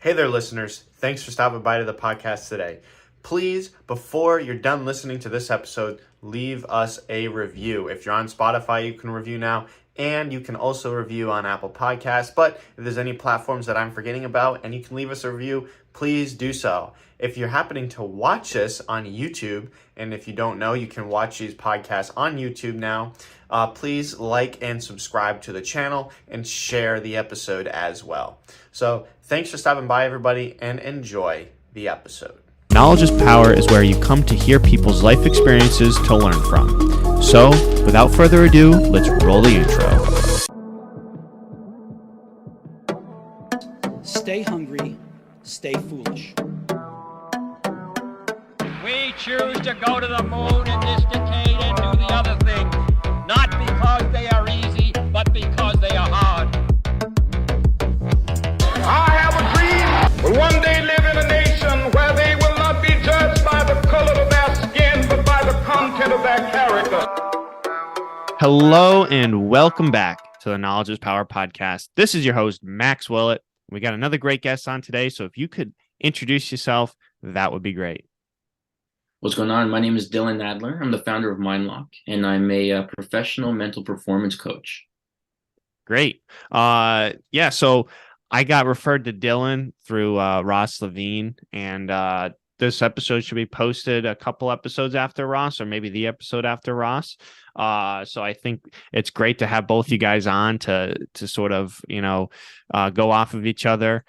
Hey there, listeners. Thanks for stopping by to the podcast today. Please, before you're done listening to this episode, leave us a review. If you're on Spotify, you can review now, and you can also review on Apple Podcasts. But if there's any platforms that I'm forgetting about and you can leave us a review, please do so. If you're happening to watch this on YouTube, and if you don't know, you can watch these podcasts on YouTube now, please like and subscribe to the channel and share the episode as well. So thanks for stopping by, everybody, and enjoy the episode. Knowledge is power is where you come to hear people's life experiences to learn from. So, without further ado, let's roll the intro. Stay hungry, stay foolish. We choose to go to the moon in this decade and do the other thing, not because they are easy, but because they are hard. I have a dream. Will one day live in a nation where they will not be judged by the color of their skin, but by the content of their character. Hello and welcome back to the Knowledge is Power podcast. This is your host, Max Willett. We got another great guest on today, so if you could introduce yourself, that would be great. What's going on? My name is Dylan Nadler. I'm the founder of MindLock, and I'm a professional mental performance coach. Great. So I got referred to Dylan through Ross Levine, and this episode should be posted a couple episodes after Ross, or maybe the episode after Ross. So I think it's great to have both you guys on to sort of, go off of each other.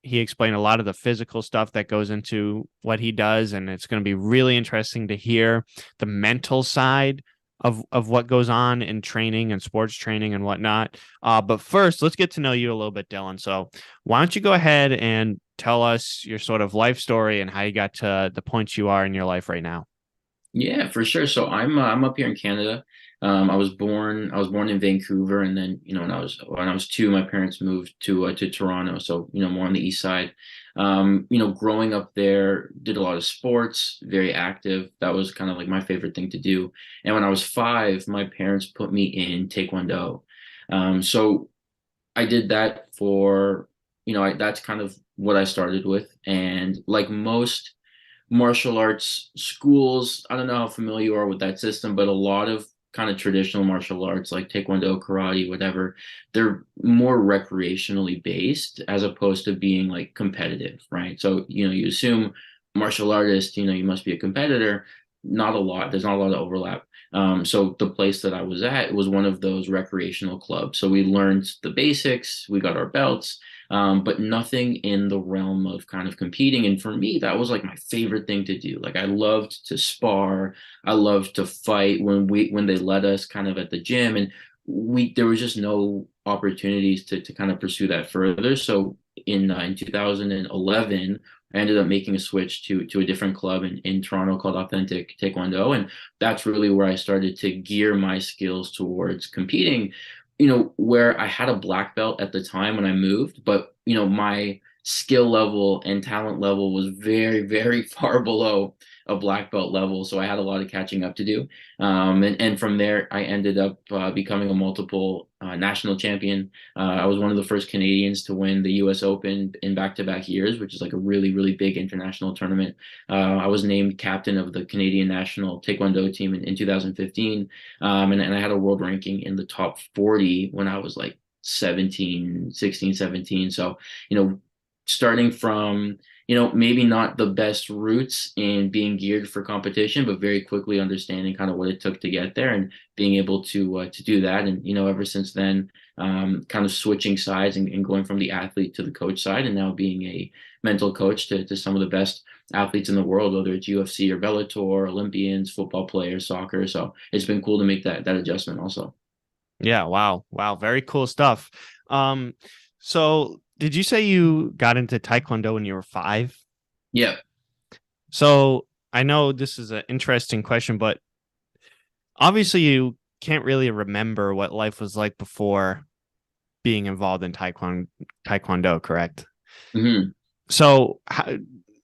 He explained a lot of the physical stuff that goes into what he does, and it's going to be really interesting to hear the mental side of what goes on in training and sports training and whatnot. But first, let's get to know you a little bit, Dylan. So why don't you go ahead and tell us your sort of life story and how you got to the point you are in your life right now? Yeah, for sure. So I'm up here in Canada. I was born in Vancouver, and then when I was 2, my parents moved to Toronto. So more on the east side. Growing up there, did a lot of sports, very active. That was kind of like my favorite thing to do. And when I was 5, my parents put me in Taekwondo. So I did that for that's kind of what I started with. And like most martial arts schools, I don't know how familiar you are with that system, but a lot of kind of traditional martial arts like Taekwondo, karate, whatever, they're more recreationally based as opposed to being like competitive, right? So, you assume martial artist, you must be a competitor. Not a lot. There's not a lot of overlap. So the place that I was at was one of those recreational clubs. So we learned the basics, we got our belts, but nothing in the realm of kind of competing. And for me, that was like my favorite thing to do. Like I loved to spar. I loved to fight when they let us kind of at the gym, and there was just no opportunities to kind of pursue that further. So in 2011, I ended up making a switch to a different club in Toronto called Authentic Taekwondo. And that's really where I started to gear my skills towards competing, where I had a black belt at the time when I moved, but, my skill level and talent level was very, very far below a black belt level. So I had a lot of catching up to do. And from there, I ended up becoming a multiple national champion. I was one of the first Canadians to win the US Open in back-to-back years, which is like a really, really big international tournament. I was named captain of the Canadian national Taekwondo team in 2015. And I had a world ranking in the top 40 when I was like 16, 17. So, starting from, maybe not the best roots in being geared for competition, but very quickly understanding kind of what it took to get there and being able to do that. And, ever since then, kind of switching sides and going from the athlete to the coach side, and now being a mental coach to some of the best athletes in the world, whether it's UFC or Bellator, Olympians, football players, soccer. So it's been cool to make that adjustment also. Yeah. Wow. Very cool stuff. So did you say you got into Taekwondo when you were 5? Yeah. So I know this is an interesting question, but obviously you can't really remember what life was like before being involved in Taekwondo, correct? Mm-hmm. So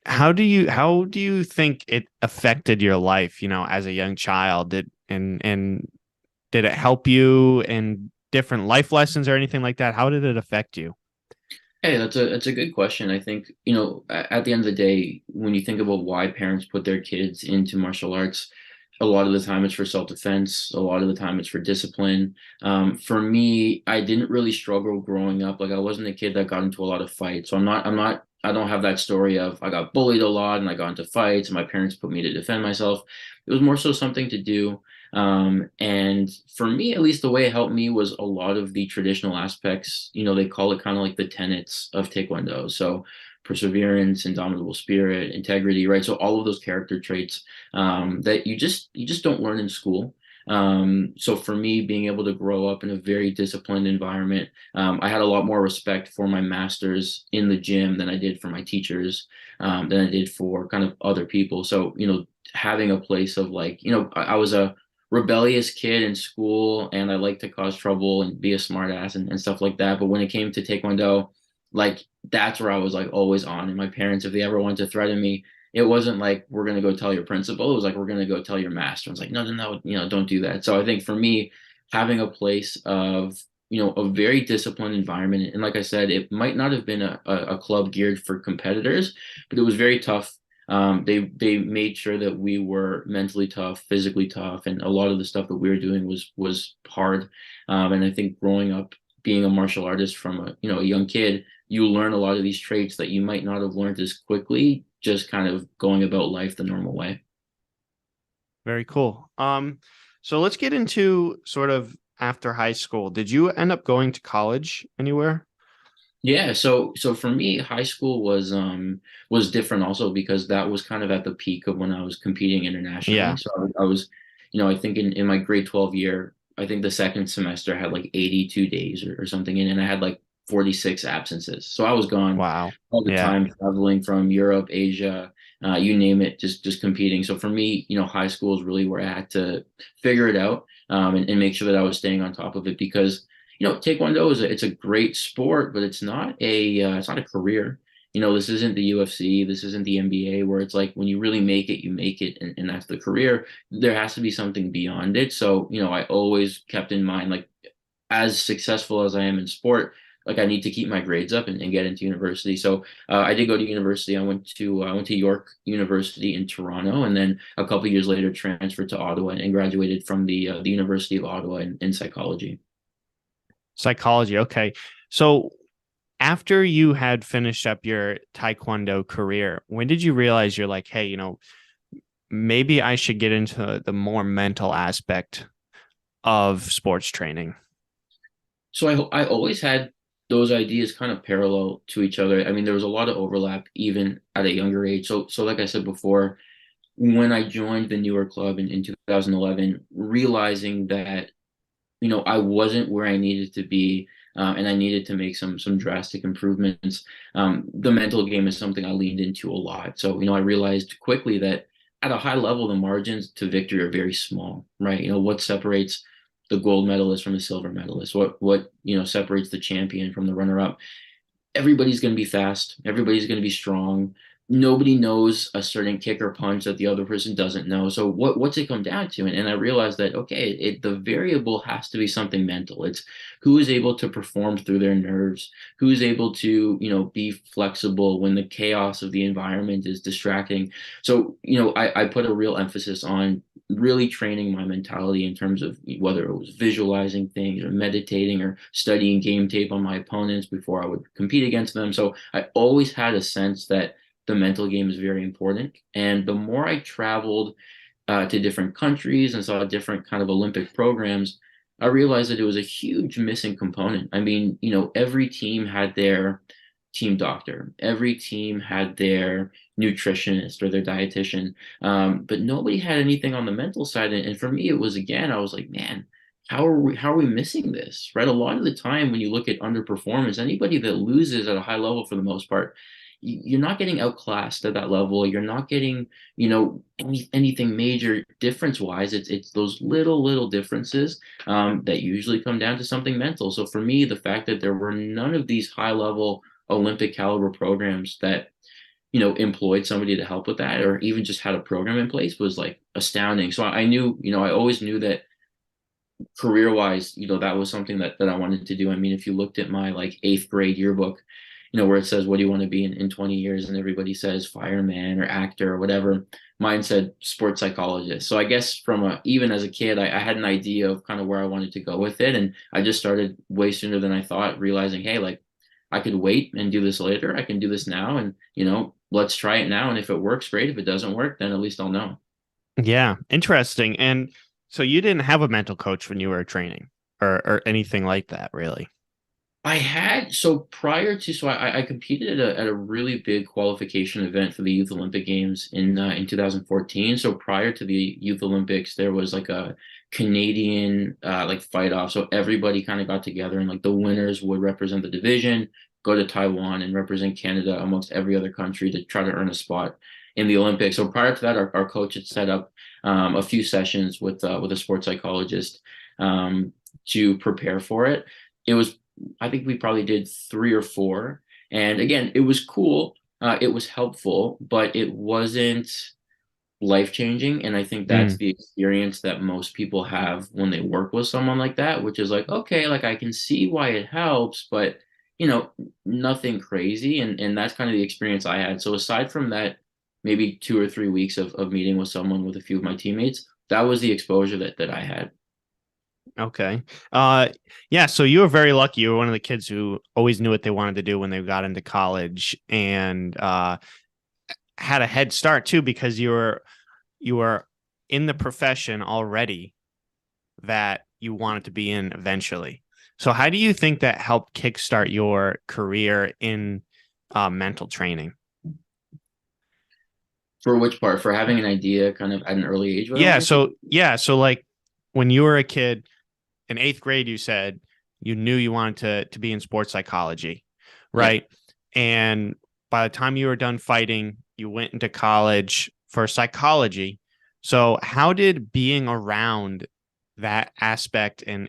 how do you think it affected your life, as a young child? Did it help you in different life lessons or anything like that? How did it affect you? Hey, that's a good question. I think, at the end of the day, when you think about why parents put their kids into martial arts, a lot of the time it's for self-defense. A lot of the time it's for discipline. For me, I didn't really struggle growing up. Like I wasn't a kid that got into a lot of fights. So I don't have that story of I got bullied a lot and I got into fights and my parents put me to defend myself. It was more so something to do. And for me, at least the way it helped me was a lot of the traditional aspects, they call it kind of like the tenets of Taekwondo. So perseverance, indomitable spirit, integrity, right? So all of those character traits that you just don't learn in school. So for me, being able to grow up in a very disciplined environment, I had a lot more respect for my masters in the gym than I did for my teachers, than I did for kind of other people. So, having a place of like, I was a rebellious kid in school and I like to cause trouble and be a smartass and stuff like that. But when it came to Taekwondo, like that's where I was like always on. And my parents, if they ever wanted to threaten me, it wasn't like we're gonna go tell your principal. It was like we're gonna go tell your master. I was like, no, no, no, don't do that. So I think for me, having a place of a very disciplined environment, and like I said, it might not have been a club geared for competitors, but it was very tough. They made sure that we were mentally tough, physically tough, and a lot of the stuff that we were doing was hard. And I think growing up being a martial artist from a young kid, you learn a lot of these traits that you might not have learned as quickly just kind of going about life the normal way. Very cool. So let's get into sort of after high school. Did you end up going to college anywhere? Yeah, so for me, high school was different also because that was kind of at the peak of when I was competing internationally. Yeah. So I was, I think in my grade 12 year, I think the second semester had like 82 days or something in, and I had like 46 absences. So I was gone Wow. all the Yeah. time, traveling from Europe, Asia, you name it, just competing. So for me, high school is really where I had to figure it out, and make sure that I was staying on top of it because Taekwondo it's a great sport, but it's not a career. This isn't the UFC, this isn't the NBA, where it's like when you really make it, you make it, and that's the career. There has to be something beyond it. So, I always kept in mind, like, as successful as I am in sport, like I need to keep my grades up and get into university. So I did go to university. I went to York University in Toronto, and then a couple of years later transferred to Ottawa and graduated from the University of Ottawa in psychology. Psychology. Okay. So after you had finished up your Taekwondo career, when did you realize you're like, hey, maybe I should get into the more mental aspect of sports training? So I always had those ideas kind of parallel to each other. I mean, there was a lot of overlap even at a younger age. So like I said before, when I joined the newer club in 2011, realizing that I wasn't where I needed to be, and I needed to make some drastic improvements. The mental game is something I leaned into a lot. So I realized quickly that at a high level, the margins to victory are very small, right? What separates the gold medalist from the silver medalist? What separates the champion from the runner-up? Everybody's going to be fast. Everybody's going to be strong. Nobody knows a certain kick or punch that the other person doesn't know. So what's it come down to? And I realized that, okay, the variable has to be something mental. It's who is able to perform through their nerves, who is able to, be flexible when the chaos of the environment is distracting. So, I put a real emphasis on really training my mentality in terms of whether it was visualizing things or meditating or studying game tape on my opponents before I would compete against them. So I always had a sense that the mental game is very important. And the more I traveled to different countries and saw different kind of Olympic programs, I realized that it was a huge missing component. I mean, every team had their team doctor, every team had their nutritionist or their dietitian, but nobody had anything on the mental side. And for me, it was, again, I was like, man, how are we missing this, right? A lot of the time when you look at underperformance, anybody that loses at a high level, for the most part, you're not getting outclassed at that level. You're not getting, anything major difference wise. It's those little differences that usually come down to something mental. So for me, the fact that there were none of these high level Olympic caliber programs that employed somebody to help with that, or even just had a program in place, was like astounding. So I knew, I always knew that career wise, that was something that I wanted to do. I mean, if you looked at my like 8th grade yearbook, where it says, what do you want to be in 20 years? And everybody says fireman or actor or whatever. Mine said sports psychologist. So I guess even as a kid, I had an idea of kind of where I wanted to go with it. And I just started way sooner than I thought, realizing, hey, like I could wait and do this later. I can do this now. And, let's try it now. And if it works, great. If it doesn't work, then at least I'll know. Yeah, interesting. And so you didn't have a mental coach when you were training or anything like that, really? I had so prior to so I competed at a really big qualification event for the Youth Olympic Games in 2014. So prior to the Youth Olympics, there was like a Canadian like fight off. So everybody kind of got together, and like the winners would represent the division, go to Taiwan and represent Canada amongst every other country to try to earn a spot in the Olympics. So prior to that, our coach had set up a few sessions with a sports psychologist to prepare for it. It was I think we probably did 3 or 4. And again, it was cool. It was helpful, but it wasn't life-changing. And I think that's the experience that most people have when they work with someone like that, which is like, okay, like I can see why it helps, but nothing crazy. And that's kind of the experience I had. So aside from that, maybe 2 or 3 weeks of meeting with someone with a few of my teammates, that was the exposure that I had. Okay. Yeah, so you were very lucky. You were one of the kids who always knew what they wanted to do when they got into college, and had a head start too, because you were in the profession already that you wanted to be in eventually. So how do you think that helped kickstart your career in mental training? For which part? For having an idea kind of at an early age? So like when you were a kid in 8th grade, you said you knew you wanted to be in sports psychology, right? Yeah. And by the time you were done fighting, you went into college for psychology. So how did being around that aspect and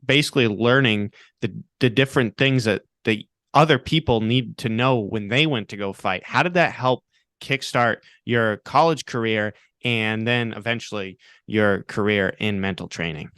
basically learning the different things that the other people need to know when they went to go fight, how did that help kickstart your college career and then eventually your career in mental training?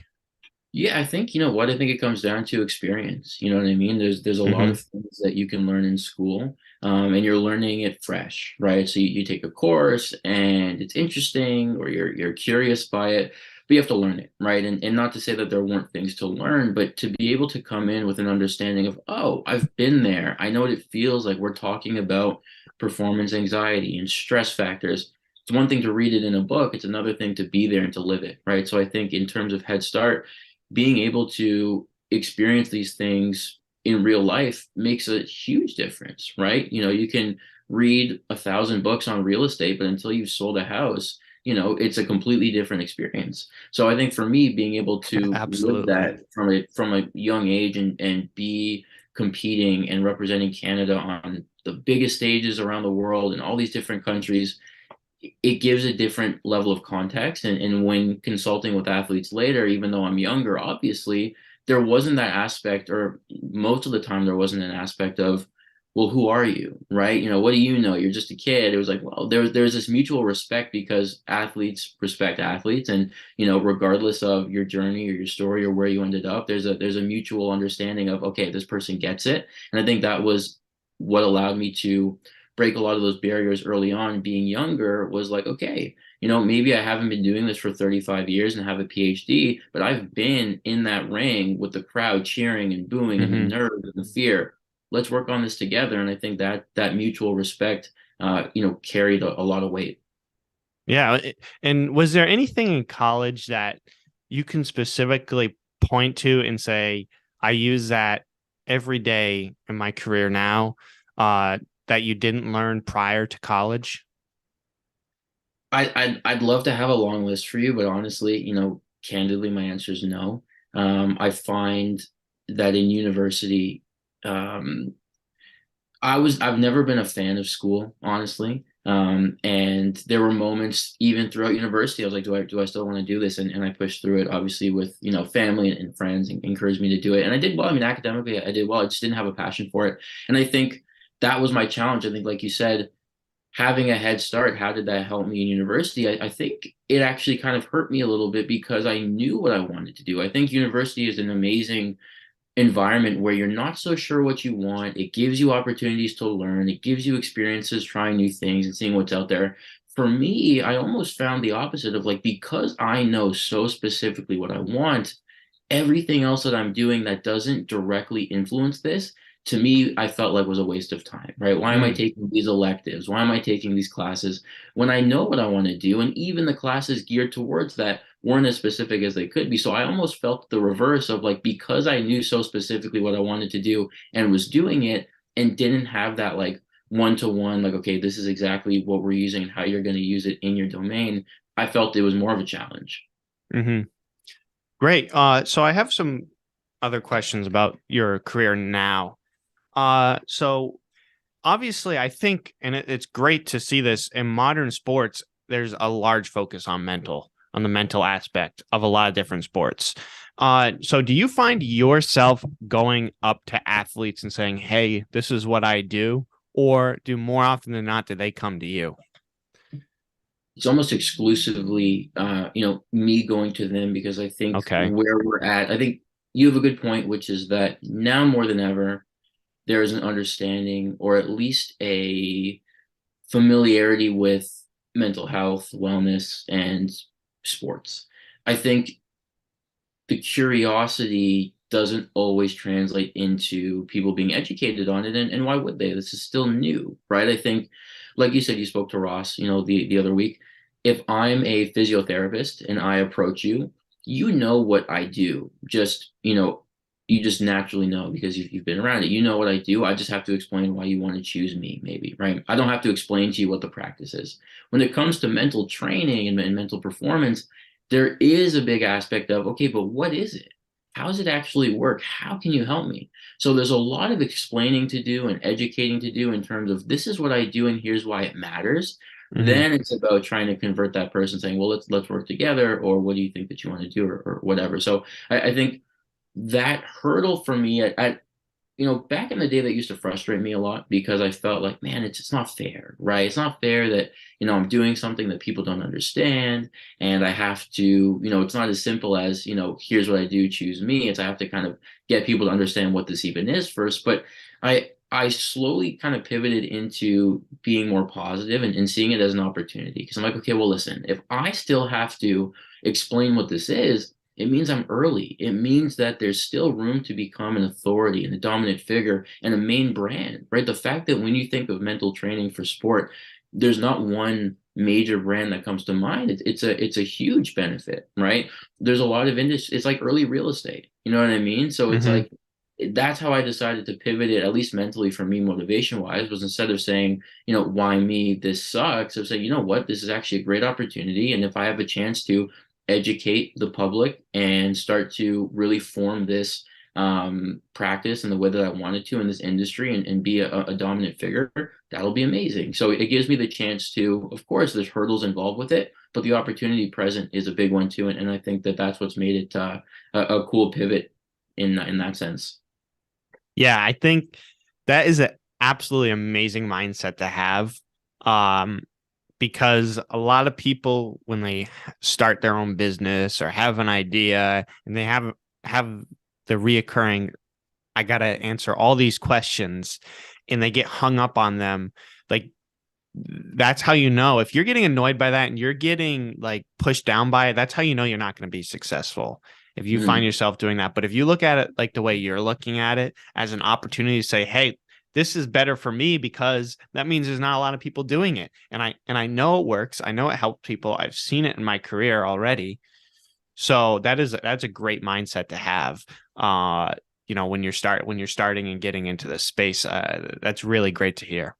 Yeah, I think, I think it comes down to experience. You know what I mean? There's a lot of things that you can learn in school, and you're learning it fresh, right? So you take a course and it's interesting, or you're curious by it, but you have to learn it, right? And not to say that there weren't things to learn, but to be able to come in with an understanding of, oh, I've been there. I know what it feels like. We're talking about performance anxiety and stress factors. It's one thing to read it in a book. It's another thing to be there and to live it, right? So I think in terms of Head Start, being able to experience these things in real life makes a huge difference, right? You can read 1,000 books on real estate, but until you've sold a house, it's a completely different experience. So I think for me, being able to live that from a young age and be competing and representing Canada on the biggest stages around the world in all these different countries, it gives a different level of context. And when consulting with athletes later, even though I'm younger, obviously, there wasn't that aspect, or most of the time there wasn't an aspect of, well, who are you, right? What do you know? You're just a kid. It was like, well, there's this mutual respect because athletes respect athletes. And, regardless of your journey or your story or where you ended up, there's a mutual understanding of, okay, this person gets it. And I think that was what allowed me to break a lot of those barriers early on. Being younger was like, okay, maybe I haven't been doing this for 35 years and have a PhD, but I've been in that ring with the crowd cheering and booing and the nerves and the fear. Let's work on this together. And I think that mutual respect, carried a lot of weight. Yeah. And was there anything in college that you can specifically point to and say, I use that every day in my career now, that you didn't learn prior to college? I'd love to have a long list for you, but honestly, candidly, my answer is no. I find that in university, I've never been a fan of school, honestly. And there were moments even throughout university, I was like, do I still want to do this? And I pushed through it, obviously, with, family and friends encouraged me to do it. And I did well. I mean, academically, I did well. I just didn't have a passion for it. And I think that was my challenge. I think, like you said, having a head start, how did that help me in university? I think it actually kind of hurt me a little bit because I knew what I wanted to do. I think university is an amazing environment where you're not so sure what you want. It gives you opportunities to learn. It gives you experiences trying new things and seeing what's out there. For me, I almost found the opposite of like, because I know so specifically what I want, everything else that I'm doing that doesn't directly influence this, to me, I felt like was a waste of time, right? Why am I taking these electives? Why am I taking these classes when I know what I want to do? And even the classes geared towards that weren't as specific as they could be. So I almost felt the reverse of like, because I knew so specifically what I wanted to do and was doing it and didn't have that like one-to-one, like, okay, this is exactly what we're using and how you're going to use it in your domain. I felt it was more of a challenge. Mm-hmm. Great. So I have some other questions about your career now. So obviously, I think, and it's great to see this in modern sports, there's a large focus on the mental aspect of a lot of different sports. So do you find yourself going up to athletes and saying, hey, this is what I do? Or do more often than not, do they come to you? It's almost exclusively, me going to them, because I think Okay. where we're at, I think you have a good point, which is that now more than ever, there is an understanding or at least a familiarity with mental health, wellness, and sports. I think the curiosity doesn't always translate into people being educated on it. And why would they? This is still new, right? I think, like you said, you spoke to Ross, the other week. If I'm a physiotherapist and I approach you, you know what I do. You just naturally know because you've been around it. You know what I do. I just have to explain why you want to choose me, maybe, right? I don't have to explain to you what the practice is. When it comes to mental training and mental performance, there is a big aspect of, okay, but what is it? How does it actually work? How can you help me? So there's a lot of explaining to do and educating to do in terms of this is what I do and here's why it matters. Mm-hmm. Then it's about trying to convert that person saying, well, let's work together, or what do you think that you want to do, or whatever. So I think that hurdle for me at back in the day, that used to frustrate me a lot because I felt like, man, it's not fair, right? It's not fair that, I'm doing something that people don't understand, and I have to, it's not as simple as, here's what I do, choose me. It's I have to kind of get people to understand what this even is first. But I slowly kind of pivoted into being more positive and seeing it as an opportunity, because I'm like, okay, well, listen, if I still have to explain what this is, it means I'm early. It means that there's still room to become an authority and a dominant figure and a main brand, right? The fact that when you think of mental training for sport, there's not one major brand that comes to mind. It's a huge benefit, right? There's a lot of industry. It's like early real estate. You know what I mean? So it's like, that's how I decided to pivot it, at least mentally for me, motivation wise, was instead of saying, why me, this sucks, I was saying, you know what, this is actually a great opportunity. And if I have a chance to educate the public and start to really form this practice in the way that I wanted to in this industry, and be a dominant figure, that'll be amazing. So it gives me the chance to, of course, there's hurdles involved with it, but the opportunity present is a big one too. And I think that that's what's made it a cool pivot in that sense. Yeah, I think that is an absolutely amazing mindset to have. Because a lot of people, when they start their own business or have an idea and they have the reoccurring, I got to answer all these questions, and they get hung up on them. Like, that's how you know, if you're getting annoyed by that and you're getting like pushed down by it, that's how you know you're not going to be successful. If you find yourself doing that. But if you look at it like the way you're looking at it, as an opportunity to say, hey, this is better for me, because that means there's not a lot of people doing it. And I know it works. I know it helps people. I've seen it in my career already. So that's a great mindset to have. When you're starting and getting into this space, that's really great to hear.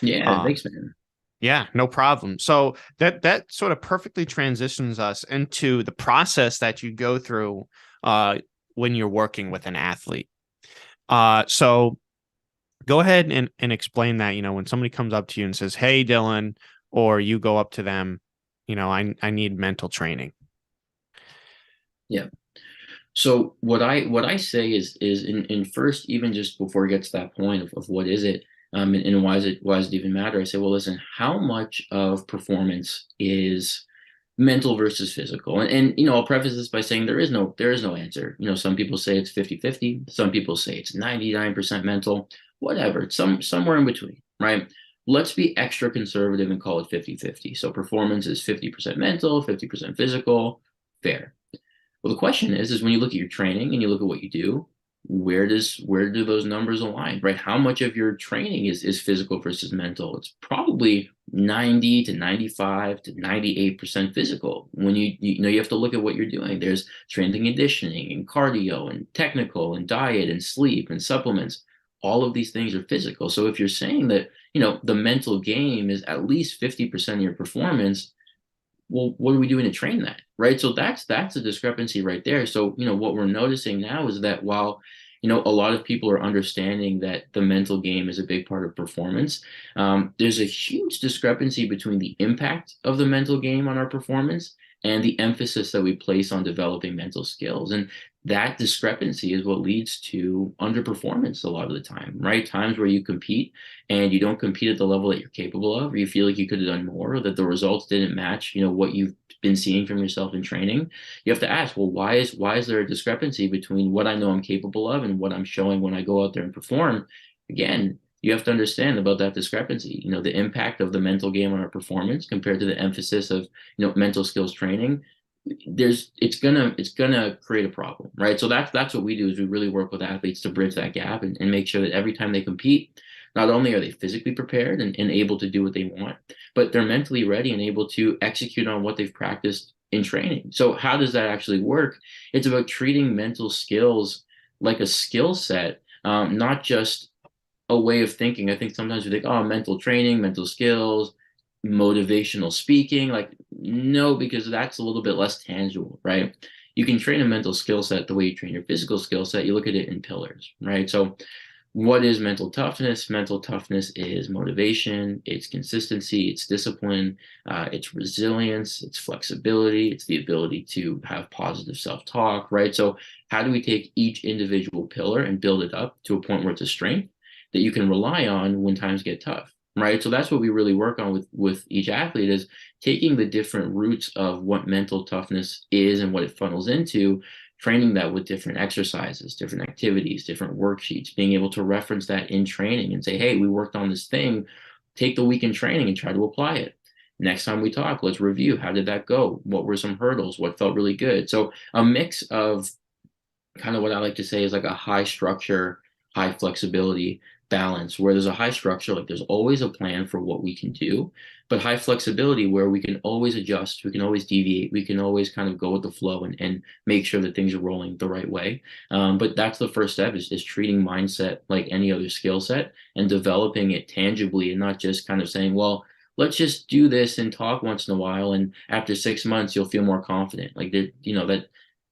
Yeah, thanks, man. Yeah, no problem. So that sort of perfectly transitions us into the process that you go through when you're working with an athlete. So go ahead and explain that, when somebody comes up to you and says, hey, Dylan, or you go up to them, I need mental training. Yeah. So what I say is in first, even just before it gets to that point of what is it, and why does it even matter? I say, well, listen, how much of performance is mental versus physical. And I'll preface this by saying there is no answer. Some people say it's 50-50, some people say it's 99% mental, whatever. It's somewhere in between, right? Let's be extra conservative and call it 50-50. So performance is 50% mental, 50% physical, fair. Well, the question is when you look at your training and you look at what you do, where do those numbers align, right? How much of your training is physical versus mental? It's probably 90 to 95 to 98% physical. When you have to look at what you're doing. There's strength and conditioning and cardio and technical and diet and sleep and supplements. All of these things are physical. So if you're saying that, the mental game is at least 50% of your performance, well, what are we doing to train that, right? So that's a discrepancy right there. So what we're noticing now is that while a lot of people are understanding that the mental game is a big part of performance, there's a huge discrepancy between the impact of the mental game on our performance and the emphasis that we place on developing mental skills. And that discrepancy is what leads to underperformance a lot of the time, right? Times where you compete and you don't compete at the level that you're capable of, or you feel like you could have done more, or that the results didn't match, what you've been seeing from yourself in training. You have to ask, well, why is there a discrepancy between what I know I'm capable of and what I'm showing when I go out there and perform? Again, you have to understand about that discrepancy, the impact of the mental game on our performance compared to the emphasis of, mental skills training. It's gonna create a problem, right? So that's what we do, is we really work with athletes to bridge that gap and make sure that every time they compete, not only are they physically prepared and able to do what they want, but they're mentally ready and able to execute on what they've practiced in training. So how does that actually work? It's about treating mental skills like a skill set, not just a way of thinking. I think sometimes we think, oh, mental training, mental skills, motivational speaking. Like, no, because that's a little bit less tangible, right? You can train a mental skill set the way you train your physical skill set. You look at it in pillars, right? So what is mental toughness? Mental toughness is motivation, it's consistency, it's discipline, it's resilience, it's flexibility, it's the ability to have positive self-talk, right? So how do we take each individual pillar and build it up to a point where it's a strength that you can rely on when times get tough, right? So that's what we really work on with each athlete, is taking the different roots of what mental toughness is and what it funnels into, training that with different exercises, different activities, different worksheets, being able to reference that in training and say, hey, we worked on this thing, take the week in training and try to apply it. Next time we talk, let's review. How did that go? What were some hurdles? What felt really good? So a mix of kind of what I like to say is like a high structure, high flexibility balance, where there's a high structure, like there's always a plan for what we can do, but high flexibility where we can always adjust, we can always deviate, we can always kind of go with the flow and make sure that things are rolling the right way. But that's the first step, is treating mindset like any other skill set and developing it tangibly, and not just kind of saying, well, let's just do this and talk once in a while, and after 6 months you'll feel more confident. Like,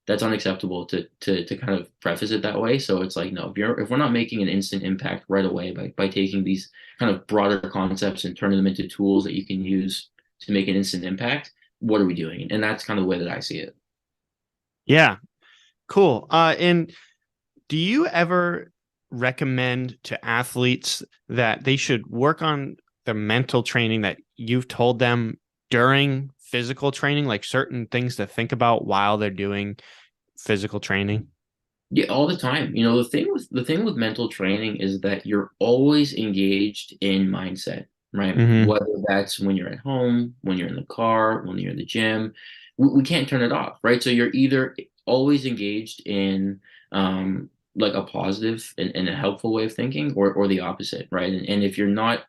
that's unacceptable to kind of preface it that way. So it's like, no, if we're not making an instant impact right away by taking these kind of broader concepts and turning them into tools that you can use to make an instant impact, what are we doing? And that's kind of the way that I see it. Yeah, cool. And do you ever recommend to athletes that they should work on the mental training that you've told them during physical training, like certain things to think about while they're doing physical training? Yeah, all the time. The thing with mental training is that you're always engaged in mindset, right? Mm-hmm. Whether that's when you're at home, when you're in the car, when you're in the gym, we can't turn it off, right? So you're either always engaged in like a positive and a helpful way of thinking, or the opposite, right? And if you're not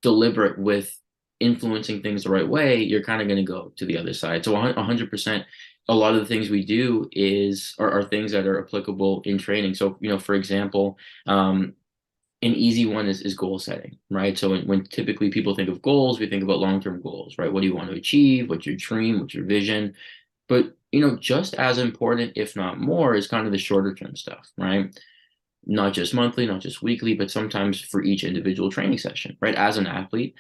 deliberate with influencing things the right way, you're kind of going to go to the other side. So 100%, a lot of the things we do are things that are applicable in training. So, for example, an easy one is goal setting, right? So when typically people think of goals, we think about long-term goals, right? What do you want to achieve? What's your dream? What's your vision? But, just as important, if not more, is kind of the shorter term stuff, right? Not just monthly, not just weekly, but sometimes for each individual training session, right? As an athlete,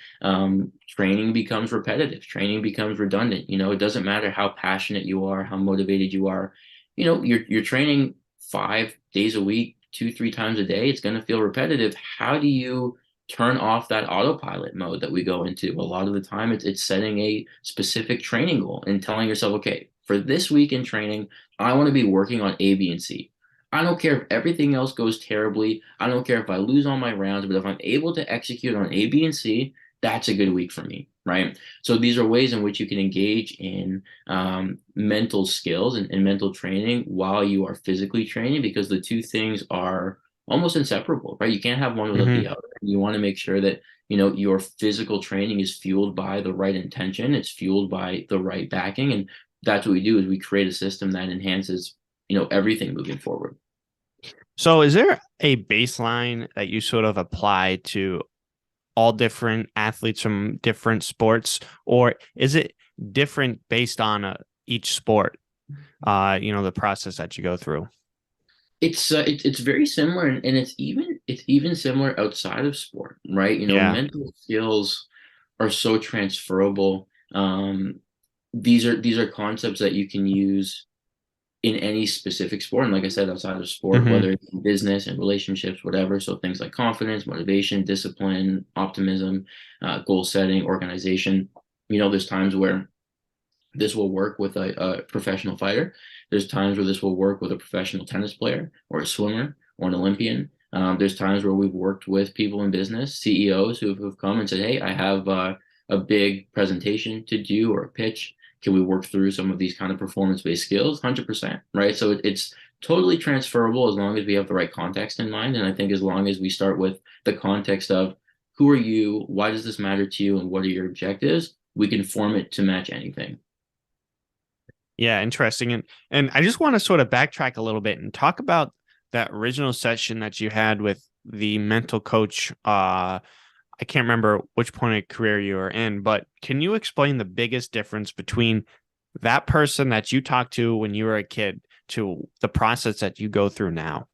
training becomes repetitive, training becomes redundant. It doesn't matter how passionate you are, how motivated you are. You're training 5 days a week, 2-3 times a day. It's going to feel repetitive. How do you turn off that autopilot mode that we go into. A lot of the time, it's setting a specific training goal and telling yourself, okay, for this week in training, I want to be working on A, B, and C. I don't care if everything else goes terribly. I don't care if I lose all my rounds, but if I'm able to execute on A, B, and C, that's a good week for me, right? So these are ways in which you can engage in mental skills and mental training while you are physically training, because the two things are almost inseparable, right? You can't have one without the other. You want to make sure that, your physical training is fueled by the right intention. It's fueled by the right backing. And that's what we do, is we create a system that enhances, everything moving forward. So is there a baseline that you sort of apply to all different athletes from different sports, or is it different based on each sport? The process that you go through. It's very similar, and it's even similar outside of sport, right? Yeah. Mental skills are so transferable. These are concepts that you can use in any specific sport. And like I said, outside of sport, whether it's in business and relationships, whatever. So things like confidence, motivation, discipline, optimism, goal setting, organization. There's times where this will work with a professional fighter. There's times where this will work with a professional tennis player or a swimmer or an Olympian. There's times where we've worked with people in business, CEOs who've come and said, hey, I have a big presentation to do or a pitch. Can we work through some of these kind of performance-based skills? 100%, right? So it's totally transferable as long as we have the right context in mind. And I think as long as we start with the context of who are you, why does this matter to you, and what are your objectives, we can form it to match anything. Yeah, interesting. And I just want to sort of backtrack a little bit and talk about that original session that you had with the mental coach. I can't remember which point of career you were in, but can you explain the biggest difference between that person that you talked to when you were a kid to the process that you go through now?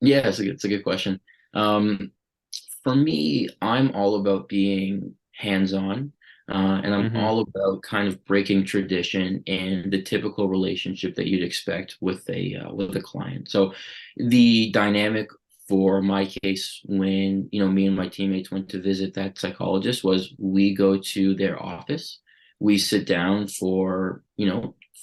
Yeah, it's a good question. For me, I'm all about being hands-on, and I'm all about kind of breaking tradition and the typical relationship that you'd expect with a client. So the dynamic for my case, when me and my teammates went to visit that psychologist, was we go to their office, we sit down for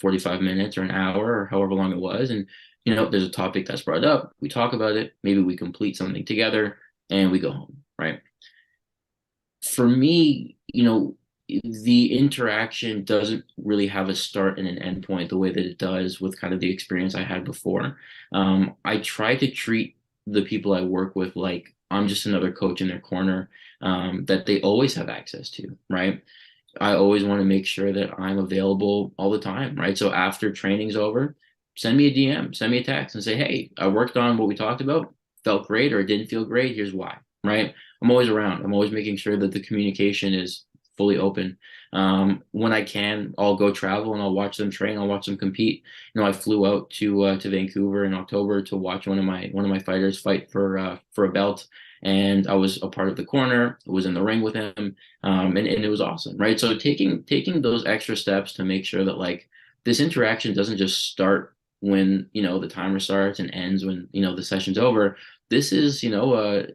45 minutes or an hour or however long it was, and there's a topic that's brought up, we talk about it, maybe we complete something together, and we go home, right? For me, the interaction doesn't really have a start and an end point the way that it does with kind of the experience I had before. I try to treat the people I work with like I'm just another coach in their corner, that they always have access to, right? I always want to make sure that I'm available all the time, right? So after training's over, send me a DM, send me a text and say, hey, I worked on what we talked about, felt great or it didn't feel great, here's why, right? I'm always around. I'm always making sure that the communication is fully open. When I can, I'll go travel and I'll watch them train. I'll watch them compete. I flew out to Vancouver in October to watch one of my fighters fight for a belt, and I was a part of the corner. I was in the ring with him, and it was awesome, right? So taking those extra steps to make sure that like this interaction doesn't just start when the timer starts and ends when the session's over. This is a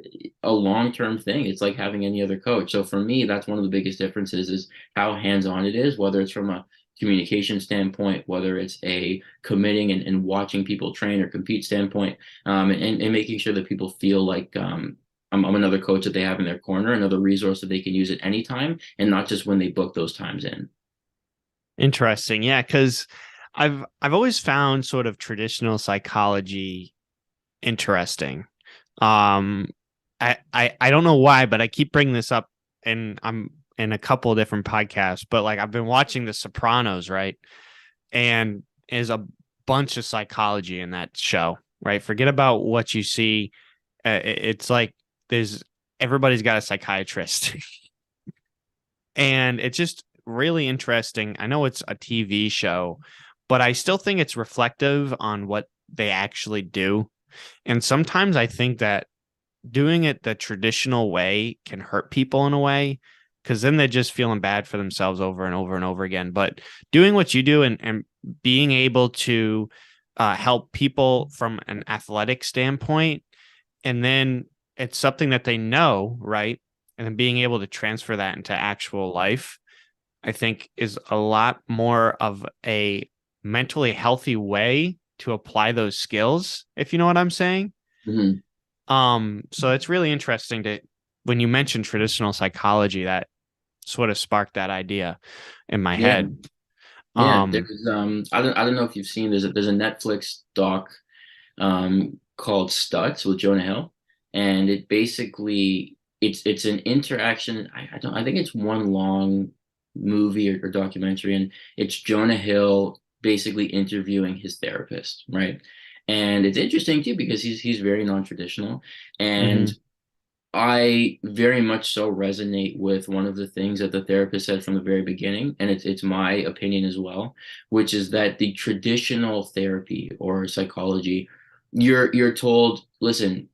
long-term thing. It's like having any other coach. So for me, that's one of the biggest differences is how hands-on it is, whether it's from a communication standpoint, whether it's a committing and watching people train or compete standpoint, and making sure that people feel like I'm another coach that they have in their corner, another resource that they can use at any time, and not just when they book those times in. Interesting. Yeah, because I've always found sort of traditional psychology interesting. I don't know why, but I keep bringing this up, and I'm in a couple of different podcasts, but like I've been watching The Sopranos, right? And there's a bunch of psychology in that show, right? Forget about what you see. It's like everybody's got a psychiatrist. And it's just really interesting. I know it's a TV show, but I still think it's reflective on what they actually do. And sometimes I think that doing it the traditional way can hurt people in a way, because then they're just feeling bad for themselves over and over and over again. But doing what you do and being able to help people from an athletic standpoint, and then it's something that they know, right? And then being able to transfer that into actual life, I think, is a lot more of a mentally healthy way to apply those skills, if you know what I'm saying. Mhm. So it's really interesting to, when you mentioned traditional psychology, that sort of sparked that idea in my Yeah. head. Yeah. Um, There's I don't know if you've seen, there's a Netflix doc called Stutz with Jonah Hill, and it basically it's an interaction. I think it's one long movie or documentary, and it's Jonah Hill basically interviewing his therapist, right? And it's interesting too because he's very non-traditional, and mhm, I very much so resonate with one of the things that the therapist said from the very beginning, and it's my opinion as well, which is that the traditional therapy or psychology, you're told, listen,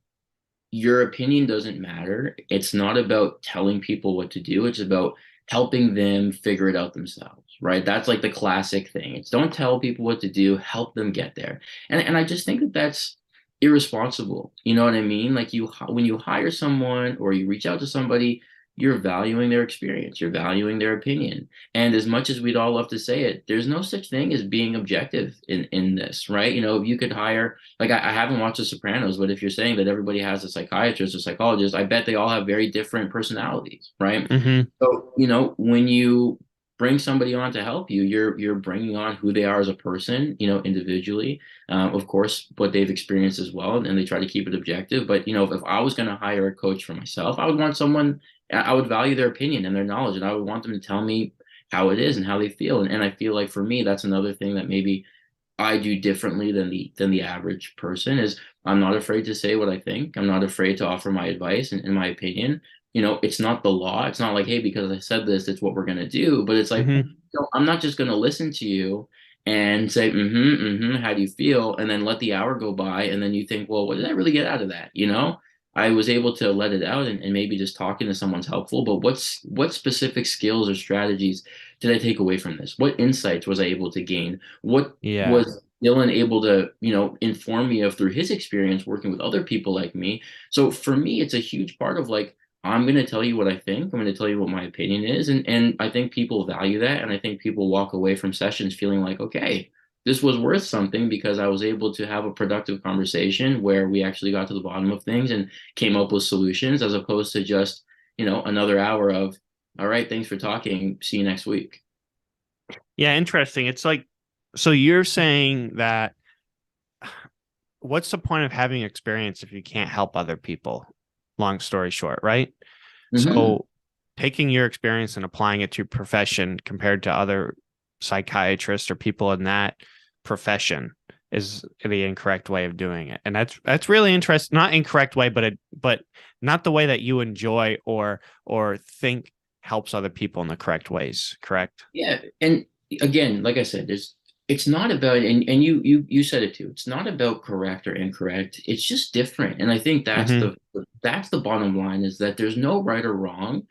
your opinion doesn't matter. It's not about telling people what to do. It's about helping them figure it out themselves, right? That's like the classic thing. It's don't tell people what to do, help them get there. And I just think that that's irresponsible. You know what I mean? Like when you hire someone or you reach out to somebody, you're valuing their experience, you're valuing their opinion. And as much as we'd all love to say it, there's no such thing as being objective in this, right? You know, if you could hire, like I haven't watched The Sopranos, but if you're saying that everybody has a psychiatrist or psychologist, I bet they all have very different personalities, right? mhm, So, you know, when you bring somebody on to help you, you're bringing on who they are as a person, you know, individually, of course, what they've experienced as well, and they try to keep it objective. But you know, if I was going to hire a coach for myself, I would want someone, I would value their opinion and their knowledge, and I would want them to tell me how it is and how they feel. And I feel like for me, that's another thing that maybe I do differently than the average person is I'm not afraid to say what I think. I'm not afraid to offer my advice and my opinion. You know, it's not the law. It's not like, hey, because I said this, it's what we're gonna do. But it's like, mhm. no, I'm not just gonna listen to you and say, how do you feel? And then let the hour go by, and then you think, well, what did I really get out of that? You know, I was able to let it out and maybe just talking to someone's helpful, but what specific skills or strategies did I take away from this? What insights was I able to gain? What Yeah. was Dylan able to, you know, inform me of through his experience working with other people like me? So for me, it's a huge part of like, I'm going to tell you what I think. I'm going to tell you what my opinion is. And I think people value that. And I think people walk away from sessions feeling like, okay, this was worth something because I was able to have a productive conversation where we actually got to the bottom of things and came up with solutions as opposed to just, you know, another hour of, all right, thanks for talking. See you next week. Yeah, interesting. It's like, so you're saying that what's the point of having experience if you can't help other people? Long story short, right? Hmm. So taking your experience and applying it to your profession compared to other psychiatrists or people in that profession is the incorrect way of doing it. And that's really interesting. Not incorrect way, but not the way that you enjoy or think helps other people in the correct ways, correct? Yeah, and again, like I said, it's not about, and you said it too. It's not about correct or incorrect. It's just different. And I think Mm-hmm. that's the bottom line is that there's no right or wrong.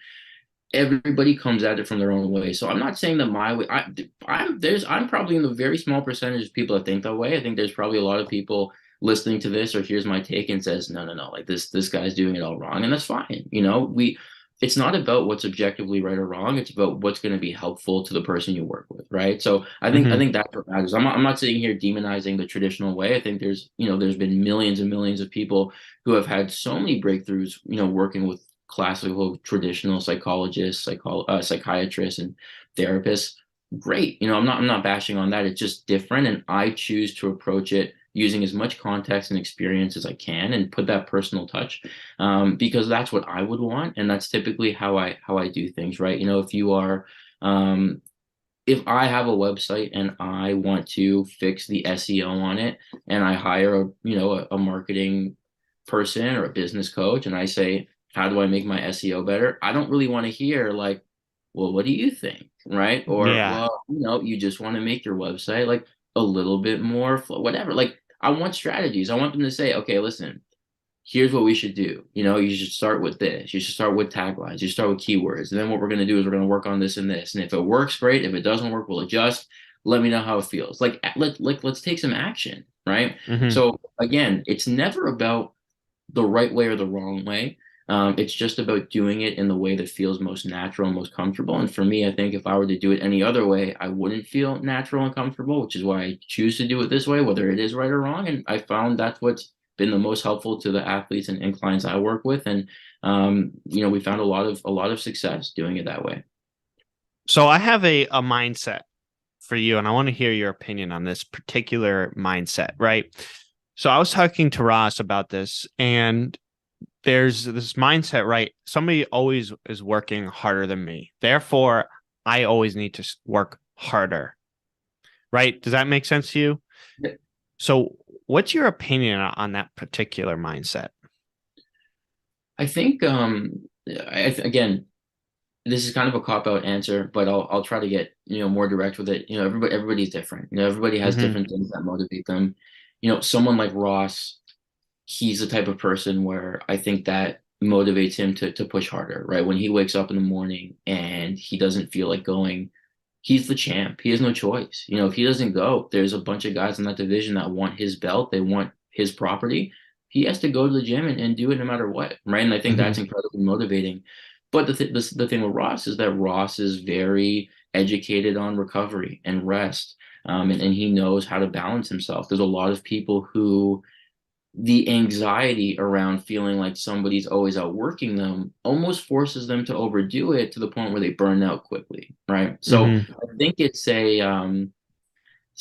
Everybody comes at it from their own way. So I'm not saying that my way. I'm probably in the very small percentage of people that think that way. I think there's probably a lot of people listening to this or hears my take and says, no, like this guy's doing it all wrong, and that's fine. You know, it's not about what's objectively right or wrong. It's about what's going to be helpful to the person you work with, right? So I Mm-hmm. think that's what matters. I'm not sitting here demonizing the traditional way. I think there's been millions and millions of people who have had so many breakthroughs, you know, working with classical traditional psychologists, psychiatrists, and therapists. Great, you know, I'm not bashing on that. It's just different, and I choose to approach it using as much context and experience as I can, and put that personal touch, because that's what I would want, and that's typically how I do things, right? You know, if you are um, if I have a website and I want to fix the SEO on it, and I hire a marketing person or a business coach, and I say, how do I make my SEO better? I don't really want to hear like, well, what do you think? Right? Or, Yeah. well, you know, you just want to make your website like a little bit more whatever. Like I want strategies. I want them to say, okay, listen, here's what we should do. You know, you should start with this. You should start with taglines. You start with keywords. And then what we're going to do is we're going to work on this and this. And if it works, great. If it doesn't work, we'll adjust. Let me know how it feels. Let's take some action, right? Mm-hmm. So again, it's never about the right way or the wrong way. It's just about doing it in the way that feels most natural and most comfortable. And for me, I think if I were to do it any other way, I wouldn't feel natural and comfortable, which is why I choose to do it this way, whether it is right or wrong. And I found that's what's been the most helpful to the athletes and clients I work with. And we found a lot of success doing it that way. So I have a mindset for you, and I want to hear your opinion on this particular mindset, right? So I was talking to Ross about this, and there's this mindset, right? Somebody always is working harder than me. Therefore, I always need to work harder, right? Does that make sense to you? Yeah. So what's your opinion on that particular mindset? I think, again, this is kind of a cop-out answer, but I'll try to get, more direct with it. Everybody's different. Everybody has different things that motivate them. Someone like Ross, he's the type of person where I think that motivates him to push harder, right? When he wakes up in the morning and he doesn't feel like going, he's the champ. He has no choice. If he doesn't go, there's a bunch of guys in that division that want his belt. They want his property. He has to go to the gym and do it no matter what, right? And I think that's incredibly motivating. But the thing with Ross is that Ross is very educated on recovery and rest, and he knows how to balance himself. There's a lot of people who the anxiety around feeling like somebody's always outworking them almost forces them to overdo it to the point where they burn out quickly, right? So I think it's an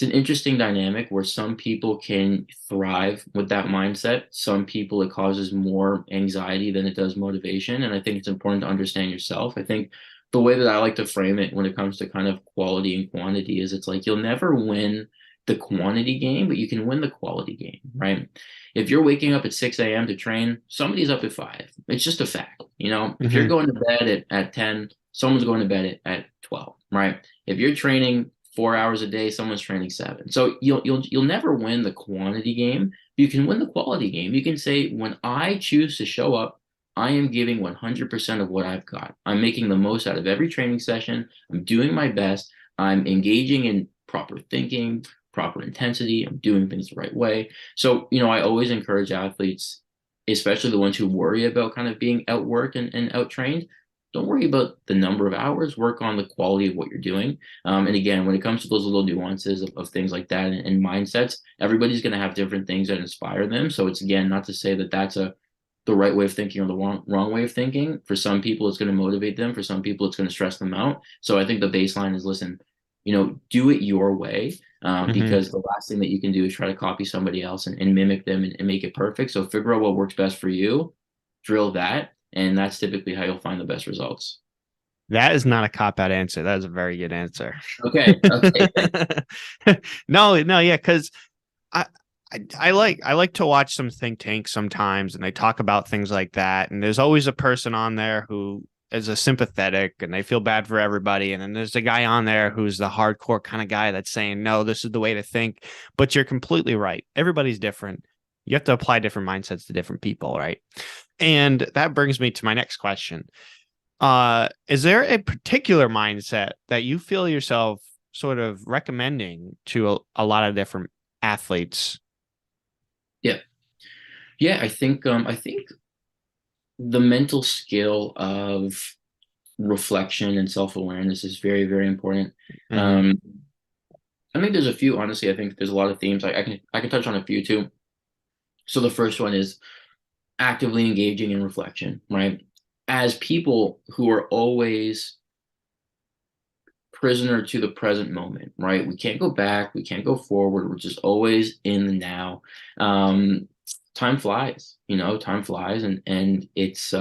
interesting dynamic where some people can thrive with that mindset. Some people, it causes more anxiety than it does motivation. And I think it's important to understand yourself. I think the way that I like to frame it when it comes to kind of quality and quantity is it's like you'll never win the quantity game, but you can win the quality game, right? If you're waking up at 6 a.m. to train, somebody's up at 5. It's just a fact. If you're going to bed at 10, someone's going to bed at 12, right? If you're training 4 hours a day, someone's training 7. So you'll never win the quantity game. You can win the quality game. You can say, when I choose to show up, I am giving 100% of what I've got. I'm making the most out of every training session. I'm doing my best. I'm engaging in proper thinking, proper intensity. I'm doing things the right way. So, I always encourage athletes, especially the ones who worry about kind of being outworked and outtrained. Don't worry about the number of hours, work on the quality of what you're doing. And again, when it comes to those little nuances of things like that and mindsets, everybody's going to have different things that inspire them. So it's, again, not to say that that's the right way of thinking or the wrong way of thinking. For some people, it's going to motivate them. For some people, it's going to stress them out. So I think the baseline is, listen, do it your way, because the last thing that you can do is try to copy somebody else and mimic them and make it perfect. So figure out what works best for you, drill that. And that's typically how you'll find the best results. That is not a cop-out answer. That is a very good answer. Okay. No, yeah, because I like to watch some think tanks sometimes, and they talk about things like that. And there's always a person on there who is a sympathetic, and they feel bad for everybody. And then there's a guy on there who's the hardcore kind of guy that's saying, no, this is the way to think. But you're completely right. Everybody's different. You have to apply different mindsets to different people, right? And that brings me to my next question. Is there a particular mindset that you feel yourself sort of recommending to a lot of different athletes? Yeah. I think the mental skill of reflection and self-awareness is very, very important. I think there's a few, honestly. I think there's a lot of themes. I can touch on a few too. So the first one is actively engaging in reflection, right? As people who are always prisoner to the present moment, right? We can't go back, we can't go forward. We're just always in the now. Time flies, time flies. And it's,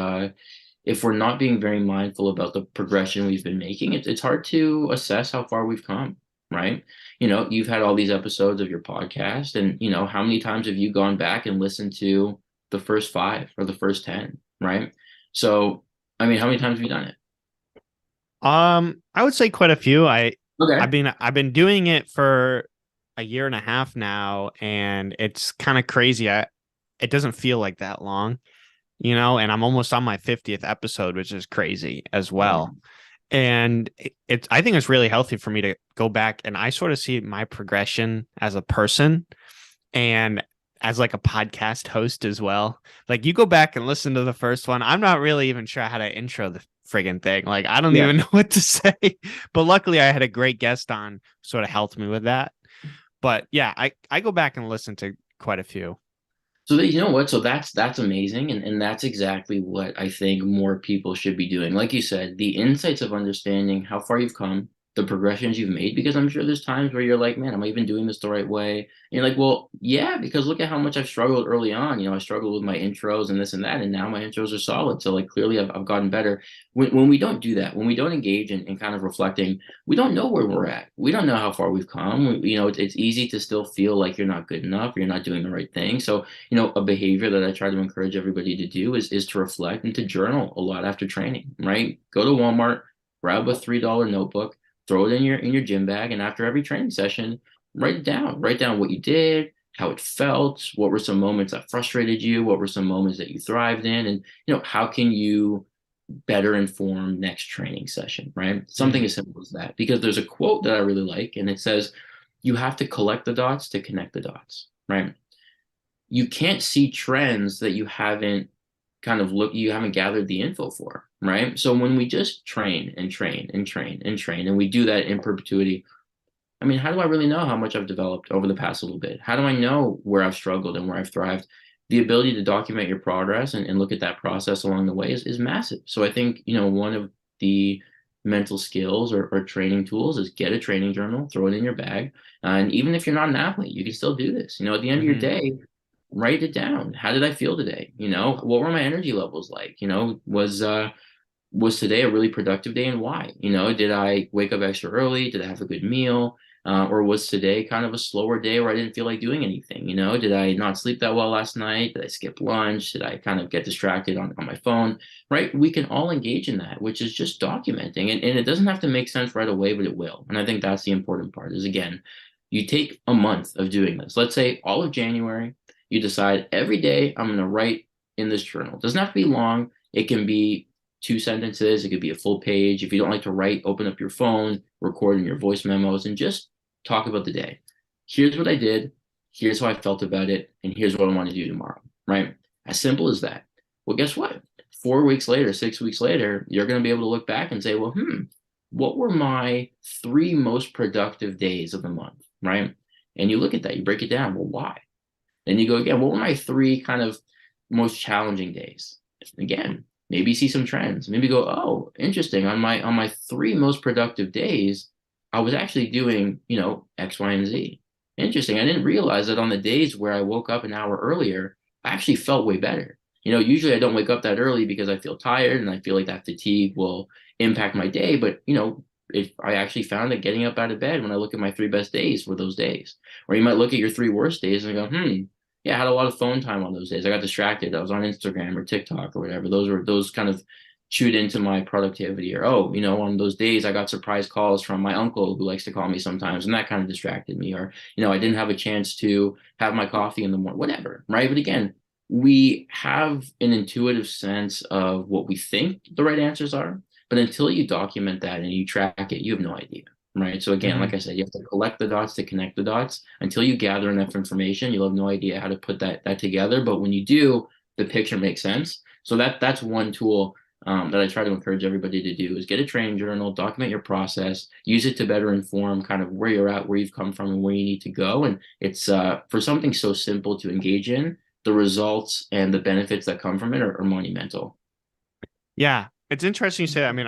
if we're not being very mindful about the progression we've been making, it's hard to assess how far we've come, right? You've had all these episodes of your podcast, and, how many times have you gone back and listened to the first 5 or the first 10, right? So, I mean, how many times have you done it? I would say quite a few. Okay. I've been doing it for a year and a half now, and it's kind of crazy. It doesn't feel like that long, and I'm almost on my 50th episode, which is crazy as well. And I think it's really healthy for me to go back, and I sort of see my progression as a person and as like a podcast host as well. Like you go back and listen to the first one. I'm not really even sure how to intro the friggin' thing. Like I don't Yeah. even know what to say. But luckily I had a great guest on, sort of helped me with that. But yeah, I go back and listen to quite a few. So that, you know what? So that's amazing, and that's exactly what I think more people should be doing. Like you said, the insights of understanding how far you've come, the progressions you've made, because I'm sure there's times where you're like, man, am I even doing this the right way? And you're like, well, yeah, because look at how much I've struggled early on. I struggled with my intros and this and that, and now my intros are solid. So like clearly I've gotten better. When we don't do that, when we don't engage in kind of reflecting, we don't know where we're at. We don't know how far we've come. It's easy to still feel like you're not good enough, or you're not doing the right thing. So a behavior that I try to encourage everybody to do is to reflect and to journal a lot after training, right? Go to Walmart, grab a $3 notebook, throw it in your gym bag, and after every training session, write it down. Write down what you did, how it felt, what were some moments that frustrated you, what were some moments that you thrived in, and how can you better inform next training session, right? Something as simple as that. Because there's a quote that I really like, and it says, you have to collect the dots to connect the dots, right? You can't see trends that you haven't you haven't gathered the info for, right? So when we just train and train and train and train, and we do that in perpetuity, I mean, how do I really know how much I've developed over the past little bit? How do I know where I've struggled and where I've thrived? The ability to document your progress and look at that process along the way is massive. So I think, one of the mental skills or training tools is get a training journal, throw it in your bag. And even if you're not an athlete, you can still do this. At the end of your day, write it down. How did I feel today? What were my energy levels like? Was today a really productive day, and why? Did I wake up extra early? Did I have a good meal? Or was today kind of a slower day where I didn't feel like doing anything? Did I not sleep that well last night? Did I skip lunch? Did I kind of get distracted on my phone? Right? We can all engage in that, which is just documenting. And it doesn't have to make sense right away, but it will. And I think that's the important part is, again, you take a month of doing this. Let's say all of January, you decide every day I'm going to write in this journal. It doesn't have to be long. It can be 2 sentences. It could be a full page. If you don't like to write, open up your phone, record in your voice memos, and just talk about the day. Here's what I did. Here's how I felt about it. And here's what I want to do tomorrow, right? As simple as that. Well, guess what? 4 weeks later, 6 weeks later, you're going to be able to look back and say, well, what were my 3 most productive days of the month, right? And you look at that, you break it down. Well, why? Then you go again, what were my 3 kind of most challenging days? Again, maybe you see some trends. Maybe go, oh, interesting. On my 3 most productive days, I was actually doing, X, Y, and Z. Interesting. I didn't realize that on the days where I woke up an hour earlier, I actually felt way better. Usually I don't wake up that early because I feel tired and I feel like that fatigue will impact my day. But, if I actually found that getting up out of bed when I look at my 3 best days were those days. Or you might look at your 3 worst days and go, yeah, I had a lot of phone time on those days. I got distracted. I was on Instagram or TikTok or whatever. Those kind of chewed into my productivity. Or, on those days I got surprise calls from my uncle who likes to call me sometimes, and that kind of distracted me. Or, I didn't have a chance to have my coffee in the morning, whatever, right? But again, we have an intuitive sense of what we think the right answers are. But until you document that and you track it, you have no idea. Right. So again, like I said, you have to collect the dots to connect the dots. Until you gather enough information, you'll have no idea how to put that together. But when you do, the picture makes sense. So that's one tool that I try to encourage everybody to do is get a training journal, document your process, use it to better inform kind of where you're at, where you've come from, and where you need to go. And it's for something so simple to engage in, the results and the benefits that come from it are monumental. Yeah, it's interesting you say that. I mean,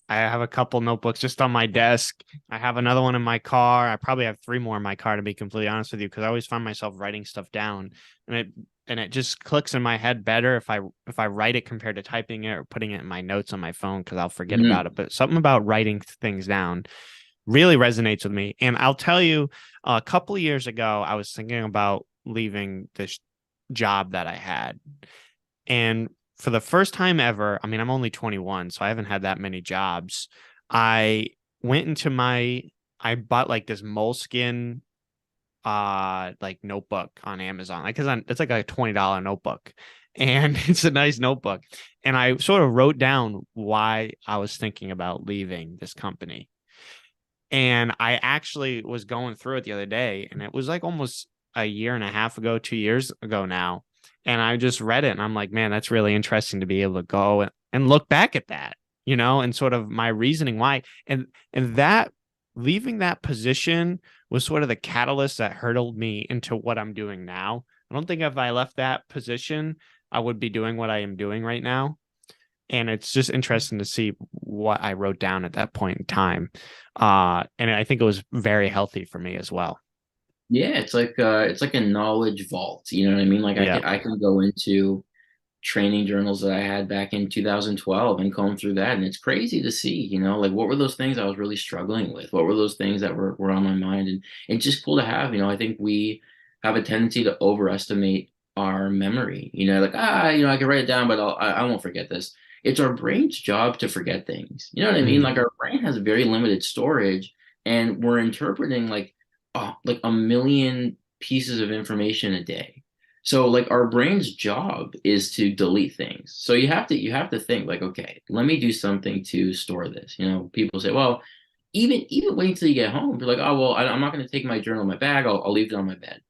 I have a couple notebooks just on my desk. I have another one in my car. I probably have 3 more in my car, to be completely honest with you, because I always find myself writing stuff down, and it just clicks in my head better if I write it compared to typing it or putting it in my notes on my phone, because I'll forget about it. But something about writing things down really resonates with me. And I'll tell you, a couple of years ago, I was thinking about leaving this job that I had, and for the first time ever, I mean, I'm only 21, so I haven't had that many jobs. I bought like this moleskin like notebook on Amazon. Like, it's like a $20 notebook, and it's a nice notebook. And I sort of wrote down why I was thinking about leaving this company. And I actually was going through it the other day, and it was like almost a year and a half ago, 2 years ago now. And I just read it and I'm like, man, that's really interesting to be able to go and look back at that, and sort of my reasoning why. And that leaving that position was sort of the catalyst that hurdled me into what I'm doing now. I don't think if I left that position, I would be doing what I am doing right now. And it's just interesting to see what I wrote down at that point in time. And I think it was very healthy for me as well. Yeah, it's like a knowledge vault. You know what I mean? Like Yeah. I can go into training journals that I had back in 2012 and comb through that, and it's crazy to see, like what were those things I was really struggling with? What were those things that were on my mind? And it's just cool to have. I think we have a tendency to overestimate our memory. Like I can write it down, but I won't forget this. It's our brain's job to forget things. You know what I mean? Like our brain has very limited storage, and we're interpreting like a million pieces of information a day. So like our brain's job is to delete things. So you have to think like, okay, let me do something to store this. People say, well, even wait until you get home. You're like, oh well, I'm not going to take my journal in my bag. I'll leave it on my bed.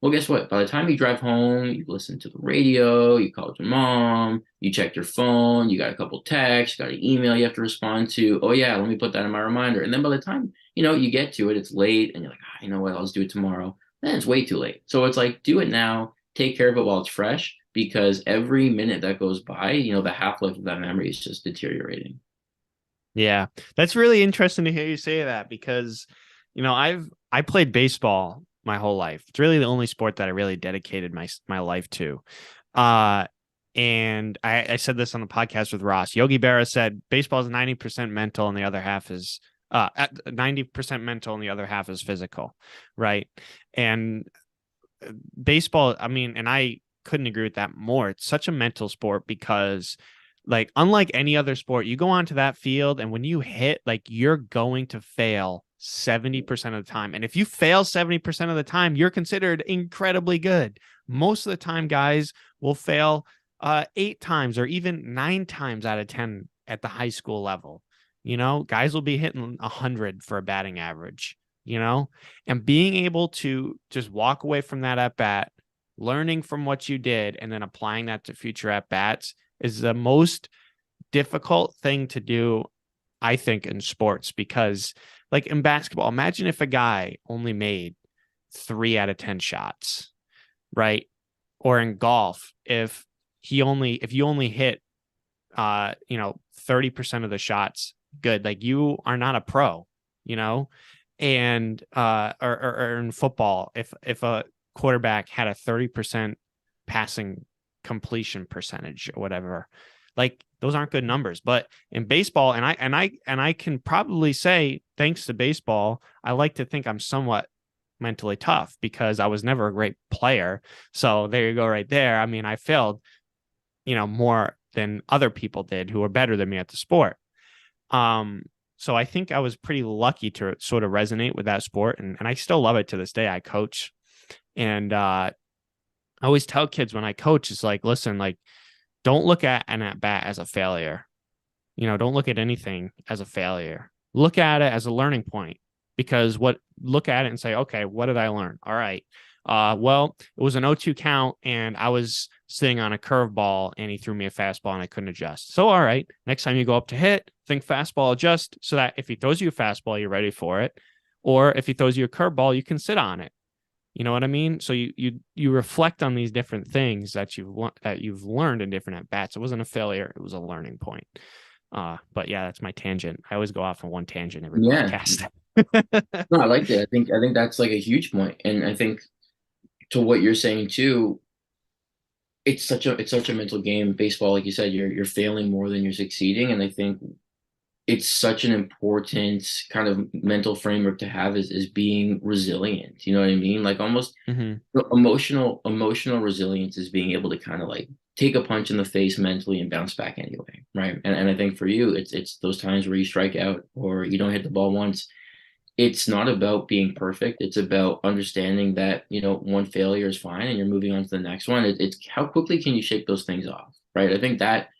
Well, guess what? By the time you drive home, you listen to the radio, you called your mom, you checked your phone, you got a couple texts, you got an email you have to respond to. Oh yeah, let me put that in my reminder. And then by the time you get to it, it's late, and you're like, you know what? I'll just do it tomorrow. Then it's way too late. So it's like, do it now. Take care of it while it's fresh, because every minute that goes by, the half-life of that memory is just deteriorating. Yeah, that's really interesting to hear you say that, because, I played baseball my whole life. It's really the only sport that I really dedicated my life to. And I said this on the podcast with Ross. Yogi Berra said baseball is 90% mental and the other half is 90% mental and the other half is physical, right? And baseball, I mean, and I couldn't agree with that more. It's such a mental sport because, like, unlike any other sport, you go onto that field and when you hit, like, you're going to fail 70% of the time. And if you fail 70% of the time, you're considered incredibly good. Most of the time, guys will fail 8 times or even 9 times out of 10 at the high school level. Guys will be hitting 100 for a batting average. And being able to just walk away from that at bat, learning from what you did, and then applying that to future at bats is the most difficult thing to do, I think, in sports. Because, like in basketball, imagine if a guy only made 3 out of 10 shots, right? Or in golf, if you only hit 30% of the shots good, like, you are not a pro, and or in football, if a quarterback had a 30% passing completion percentage or whatever, like, those aren't good numbers. But in baseball, and I can probably say, thanks to baseball, I like to think I'm somewhat mentally tough because I was never a great player. So there you go, right there. I mean, I failed, more than other people did who were better than me at the sport. So I think I was pretty lucky to sort of resonate with that sport. And I still love it to this day. I coach. And I always tell kids when I coach, it's like, listen, like, don't look at an at bat as a failure. Don't look at anything as a failure. Look at it as a learning point, because look at it and say, okay, what did I learn? All right. Well, it was an 0-2 count and I was sitting on a curveball and he threw me a fastball and I couldn't adjust. So, all right, next time you go up to hit, think fastball, adjust, so that if he throws you a fastball, you're ready for it. Or if he throws you a curveball, you can sit on it. You know what I mean? So you reflect on these different things that you've learned in different at bats. It wasn't a failure; it was a learning point. But yeah, that's my tangent. I always go off on one tangent every podcast. No, I like that. I think that's like a huge point, and I think to what you're saying too, it's such a mental game. Baseball, like you said, you're failing more than you're succeeding, and I think it's such an important kind of mental framework to have is being resilient. You know what I mean? Like almost emotional resilience is being able to kind of like take a punch in the face mentally and bounce back anyway, right? And I think for you, it's those times where you strike out or you don't hit the ball once. It's not about being perfect. It's about understanding that, one failure is fine and you're moving on to the next one. It's how quickly can you shake those things off, right? I think that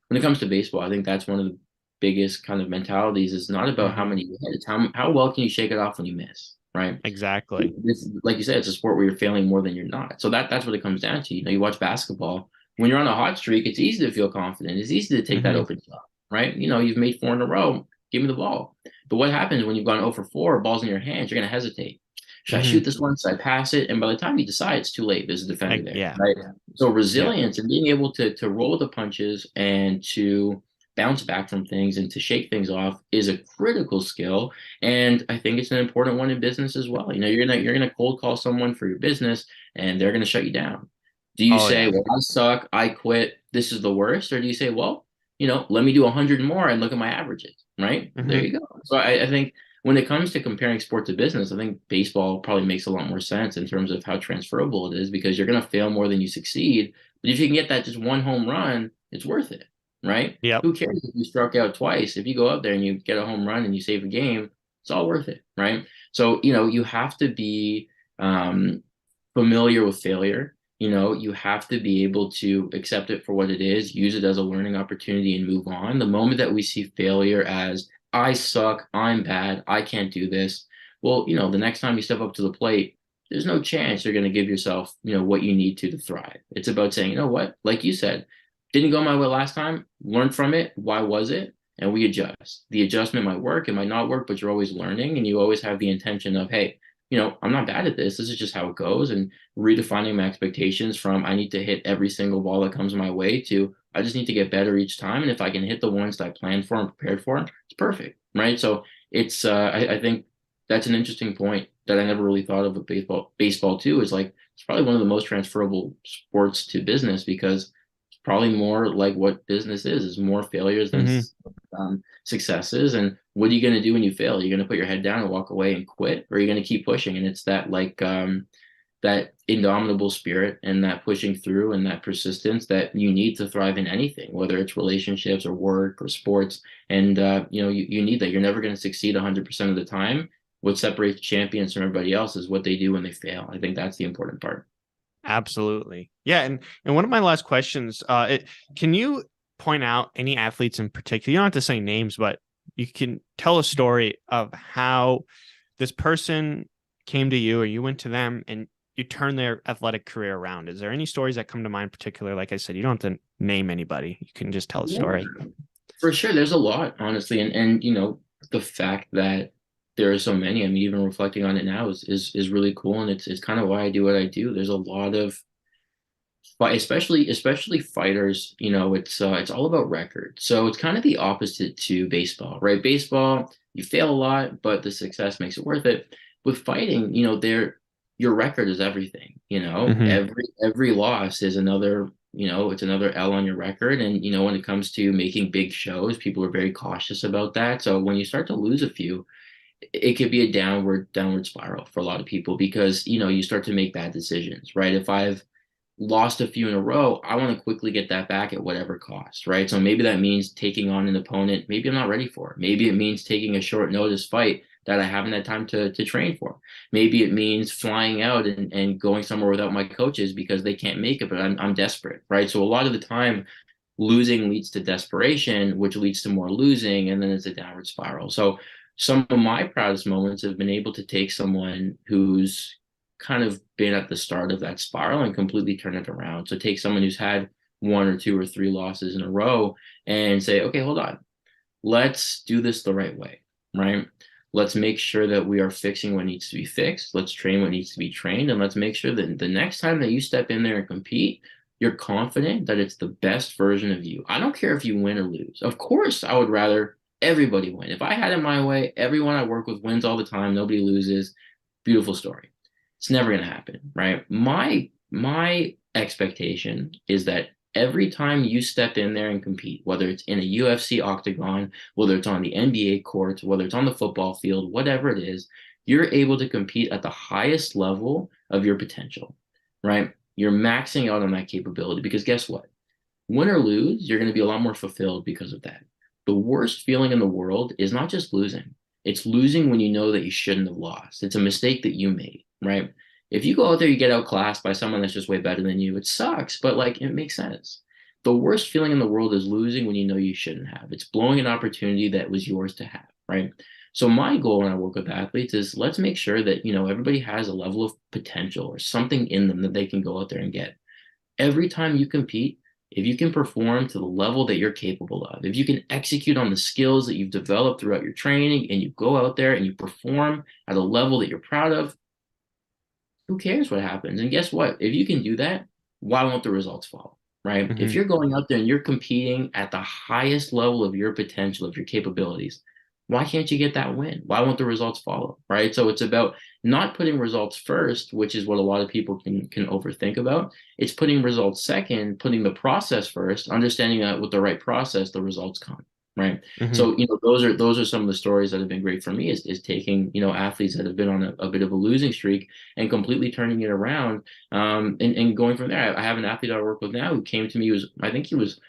when it comes to baseball, I think that's one of the biggest kind of mentalities is not about how many you hit. It's how well can you shake it off when you miss, right? Exactly. This, like you said, it's a sport where you're failing more than you're not. So that's what it comes down to. You watch basketball. When you're on a hot streak, it's easy to feel confident. It's easy to take that Hmm. open shot, right? You've made 4 in a row. Give me the ball. But what happens when you've gone 0 for 4, balls in your hands? You're going to hesitate. Should I Hmm. shoot this one? Should I pass it? And by the time you decide, it's too late. There's a defender there, Yeah. right? So Yeah. resilience and being able to roll the punches and to bounce back from things and to shake things off is a critical skill. And I think it's an important one in business as well. You're gonna cold call someone for your business and they're gonna shut you down. Do you Oh say, yeah. well, I suck, I quit, this is the worst? Or do you say, well, let me do 100 more and look at my averages, right? There Hmm. you go. So I think when it comes to comparing sport to business, I think baseball probably makes a lot more sense in terms of how transferable it is because you're going to fail more than you succeed. But if you can get that just one home run, it's worth it, right? Yep. Who cares if you struck out twice? If you go out there and you get a home run and you save a game, it's all worth it, right? So, you have to be familiar with failure. You have to be able to accept it for what it is, use it as a learning opportunity, and move on. The moment that we see failure as, I suck, I'm bad, I can't do this, well, the next time you step up to the plate, there's no chance you're going to give yourself, what you need to thrive. It's about saying, you know what, like you said, didn't go my way last time, learn from it. Why was it? And we adjust. The adjustment might work, it might not work, but you're always learning and you always have the intention of, hey, I'm not bad at this. This is just how it goes. And redefining my expectations from I need to hit every single ball that comes my way to I just need to get better each time. And if I can hit the ones that I planned for and prepared for, it's perfect. Right. So it's I think that's an interesting point that I never really thought of with baseball too, is like it's probably one of the most transferable sports to business because it's probably more like what business is more failures than Hmm. successes. And what are you going to do when you fail? Are you going to put your head down and walk away and quit, or are you going to keep pushing? And it's that that indomitable spirit and that pushing through and that persistence that you need to thrive in anything, whether it's relationships or work or sports. And you need that. You're never going to succeed 100% of the time. What separates champions from everybody else is what they do when they fail. I think that's the important part. Absolutely. Yeah. And one of my last questions, can you point out any athletes in particular? You don't have to say names, but you can tell a story of how this person came to you or you went to them and you turned their athletic career around. Is there any stories that come to mind particular? Like I said, you don't have to name anybody. You can just tell a story. For sure, there's a lot, honestly, and the fact that there are so many. I mean, even reflecting on it now is really cool, and it's kind of why I do what I do. There's a lot of, but especially fighters. It's all about record. So it's kind of the opposite to baseball, right? Baseball, you fail a lot, but the success makes it worth it. With fighting, your record is everything. Hmm. Every loss is another it's another L on your record. And, when it comes to making big shows, people are very cautious about that. So when you start to lose a few, it could be a downward spiral for a lot of people because, you start to make bad decisions, right? If I've lost a few in a row, I want to quickly get that back at whatever cost, right? So maybe that means taking on an opponent maybe I'm not ready for. Maybe it means taking a short notice fight that I haven't had time to train for. Maybe it means flying out and going somewhere without my coaches because they can't make it, but I'm desperate, right? So a lot of the time, losing leads to desperation, which leads to more losing, and then it's a downward spiral. So some of my proudest moments have been able to take someone who's kind of been at the start of that spiral and completely turn it around. So take someone who's had 1 or 2 or 3 losses in a row and say, okay, hold on, let's do this the right way, right? Let's make sure that we are fixing what needs to be fixed. Let's train what needs to be trained. And let's make sure that the next time that you step in there and compete, you're confident that it's the best version of you. I don't care if you win or lose. Of course, I would rather everybody win. If I had it my way, everyone I work with wins all the time. Nobody loses. Beautiful story. It's never going to happen, right? My expectation is that every time you step in there and compete, whether it's in a UFC octagon, whether it's on the NBA court, whether it's on the football field, whatever it is, you're able to compete at the highest level of your potential, right? You're maxing out on that capability because guess what? Win or lose, you're going to be a lot more fulfilled because of that. The worst feeling in the world is not just losing. It's losing when you know that you shouldn't have lost. It's a mistake that you made, right? If you go out there, you get outclassed by someone that's just way better than you, it sucks, but like it makes sense. The worst feeling in the world is losing when you know you shouldn't have. It's blowing an opportunity that was yours to have, right? So my goal when I work with athletes is let's make sure that, everybody has a level of potential or something in them that they can go out there and get. Every time you compete, if you can perform to the level that you're capable of, if you can execute on the skills that you've developed throughout your training and you go out there and you perform at a level that you're proud of, who cares what happens? And guess what? If you can do that, why won't the results follow? Right? If you're going out there and you're competing at the highest level of your potential, of your capabilities, why can't you get that win? Why won't the results follow? Right? So it's about not putting results first, which is what a lot of people can overthink about. It's putting results second, putting the process first, understanding that with the right process, the results come. Right. So, those are some of the stories that have been great for me is taking, athletes that have been on a bit of a losing streak and completely turning it around, and going from there. I have an athlete I work with now who came to me, I think he was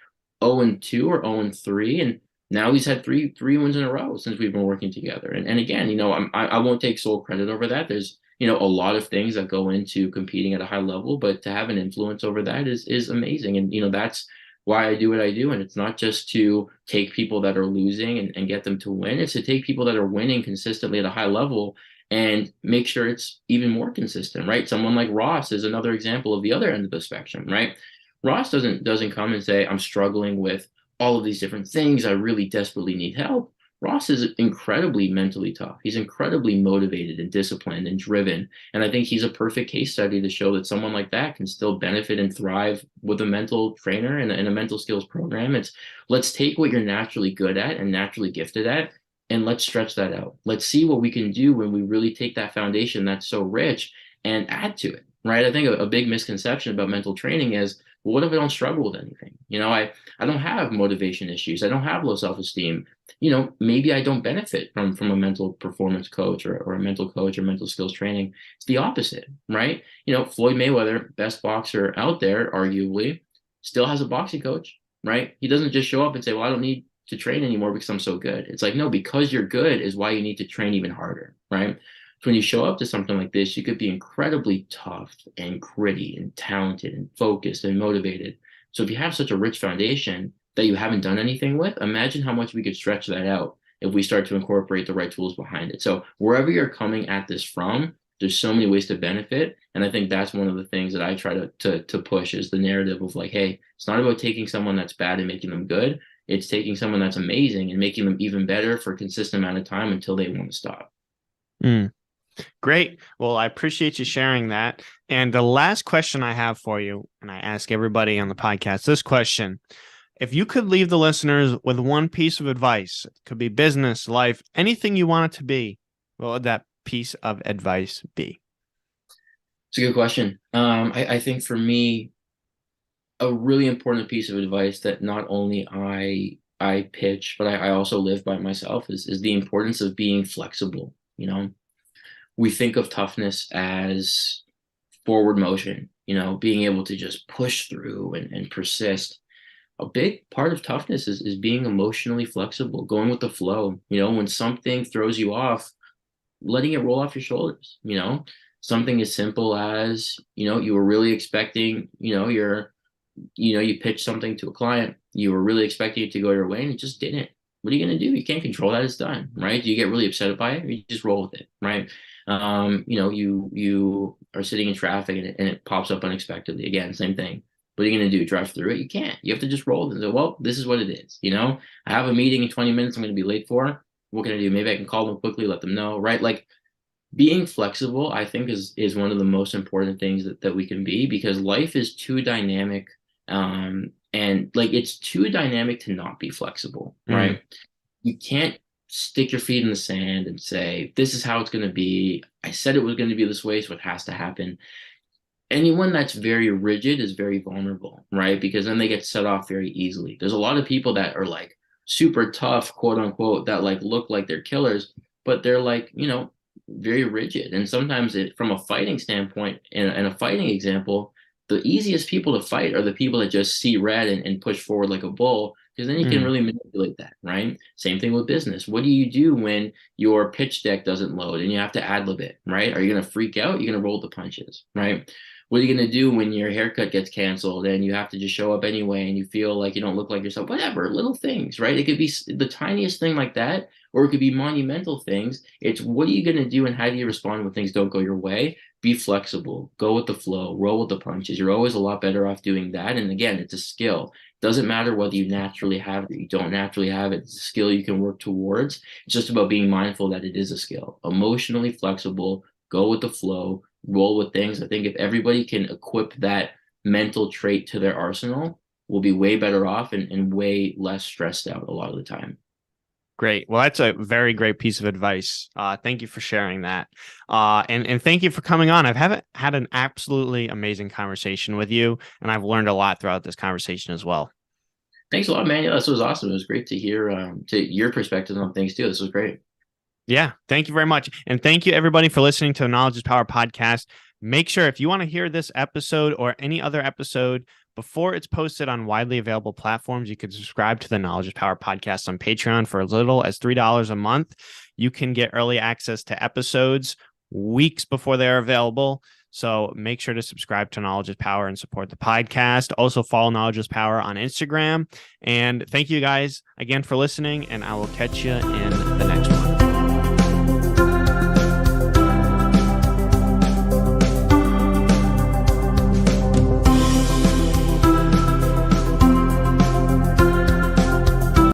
0-2 or 0-3, and now he's had three wins in a row since we've been working together. And again, I won't take sole credit over that. There's, a lot of things that go into competing at a high level, but to have an influence over that is amazing. And, that's why I do what I do. And it's not just to take people that are losing and get them to win. It's to take people that are winning consistently at a high level and make sure it's even more consistent, right? Someone like Ross is another example of the other end of the spectrum, right? Ross doesn't come and say, I'm struggling with all of these different things. I really desperately need help. Ross is incredibly mentally tough. He's incredibly motivated and disciplined and driven. And I think he's a perfect case study to show that someone like that can still benefit and thrive with a mental trainer and a mental skills program. It's let's take what you're naturally good at and naturally gifted at, and let's stretch that out. Let's see what we can do when we really take that foundation that's so rich and add to it, right? I think a big misconception about mental training is, well, what if I don't struggle with anything? I don't have motivation issues. I don't have low self-esteem. Maybe I don't benefit from a mental performance coach or a mental coach or mental skills training. It's the opposite, right? Floyd Mayweather, best boxer out there, arguably, still has a boxing coach, right? He doesn't just show up and say, well, I don't need to train anymore because I'm so good. It's like, no, because you're good is why you need to train even harder, right? So when you show up to something like this, you could be incredibly tough and gritty and talented and focused and motivated. So if you have such a rich foundation that you haven't done anything with, imagine how much we could stretch that out if we start to incorporate the right tools behind it. So wherever you're coming at this from, there's so many ways to benefit. And I think that's one of the things that I try to push is the narrative of like, hey, it's not about taking someone that's bad and making them good. It's taking someone that's amazing and making them even better for a consistent amount of time until they want to stop. Great. Well, I appreciate you sharing that. And the last question I have for you, and I ask everybody on the podcast this question: if you could leave the listeners with one piece of advice, it could be business, life, anything you want it to be, what would that piece of advice be? It's a good question. I think for me, a really important piece of advice that not only I pitch, but I also live by myself is the importance of being flexible. We think of toughness as forward motion, being able to just push through and persist. A big part of toughness is being emotionally flexible, going with the flow. When something throws you off, letting it roll off your shoulders. Something as simple as, you were really expecting, you pitched something to a client, you were really expecting it to go your way and it just didn't. What are you going to do? You can't control that. It's done, right? Do you get really upset by it? Or you just roll with it, right? You are sitting in traffic and it pops up unexpectedly. Again, same thing. What are you going to do? Drive through it? You can't. You have to just roll with it. Well, this is what it is. I have a meeting in 20 minutes I'm going to be late for. What can I do? Maybe I can call them quickly, let them know, right? Like being flexible, I think is one of the most important things that we can be, because life is too dynamic. And like it's too dynamic to not be flexible, right? You can't stick your feet in the sand and say, this is how it's going to be. I said it was going to be this way, so it has to happen. Anyone that's very rigid is very vulnerable, right? Because then they get set off very easily. There's a lot of people that are like super tough, quote unquote, that like look like they're killers, but they're like, very rigid. And sometimes from a fighting standpoint and a fighting example, the easiest people to fight are the people that just see red and push forward like a bull, because then you can really manipulate that, right? Same thing with business. What do you do when your pitch deck doesn't load and you have to ad lib it, right? Are you going to freak out? You're going to roll the punches, right? What are you going to do when your haircut gets canceled and you have to just show up anyway and you feel like you don't look like yourself? Whatever, little things, right? It could be the tiniest thing like that, or it could be monumental things. It's what are you going to do and how do you respond when things don't go your way? Be flexible, go with the flow, roll with the punches. You're always a lot better off doing that. And again, it's a skill. Doesn't matter whether you naturally have it or you don't naturally have it. It's a skill you can work towards. It's just about being mindful that it is a skill. Emotionally flexible, go with the flow, roll with things. I think if everybody can equip that mental trait to their arsenal, we'll be way better off and way less stressed out a lot of the time. Great. Well, that's a very great piece of advice. Thank you for sharing that. And thank you for coming on. I've had an absolutely amazing conversation with you, and I've learned a lot throughout this conversation as well. Thanks a lot, man. Yeah, this was awesome. It was great to hear to your perspectives on things too. This was great. Yeah, thank you very much. And thank you, everybody, for listening to the Knowledge is Power podcast. Make sure if you want to hear this episode or any other episode before it's posted on widely available platforms, you can subscribe to the Knowledge is Power podcast on Patreon for as little as $3 a month. You can get early access to episodes weeks before they're available. So make sure to subscribe to Knowledge is Power and support the podcast. Also follow Knowledge is Power on Instagram. And thank you guys again for listening, and I will catch you in the next one.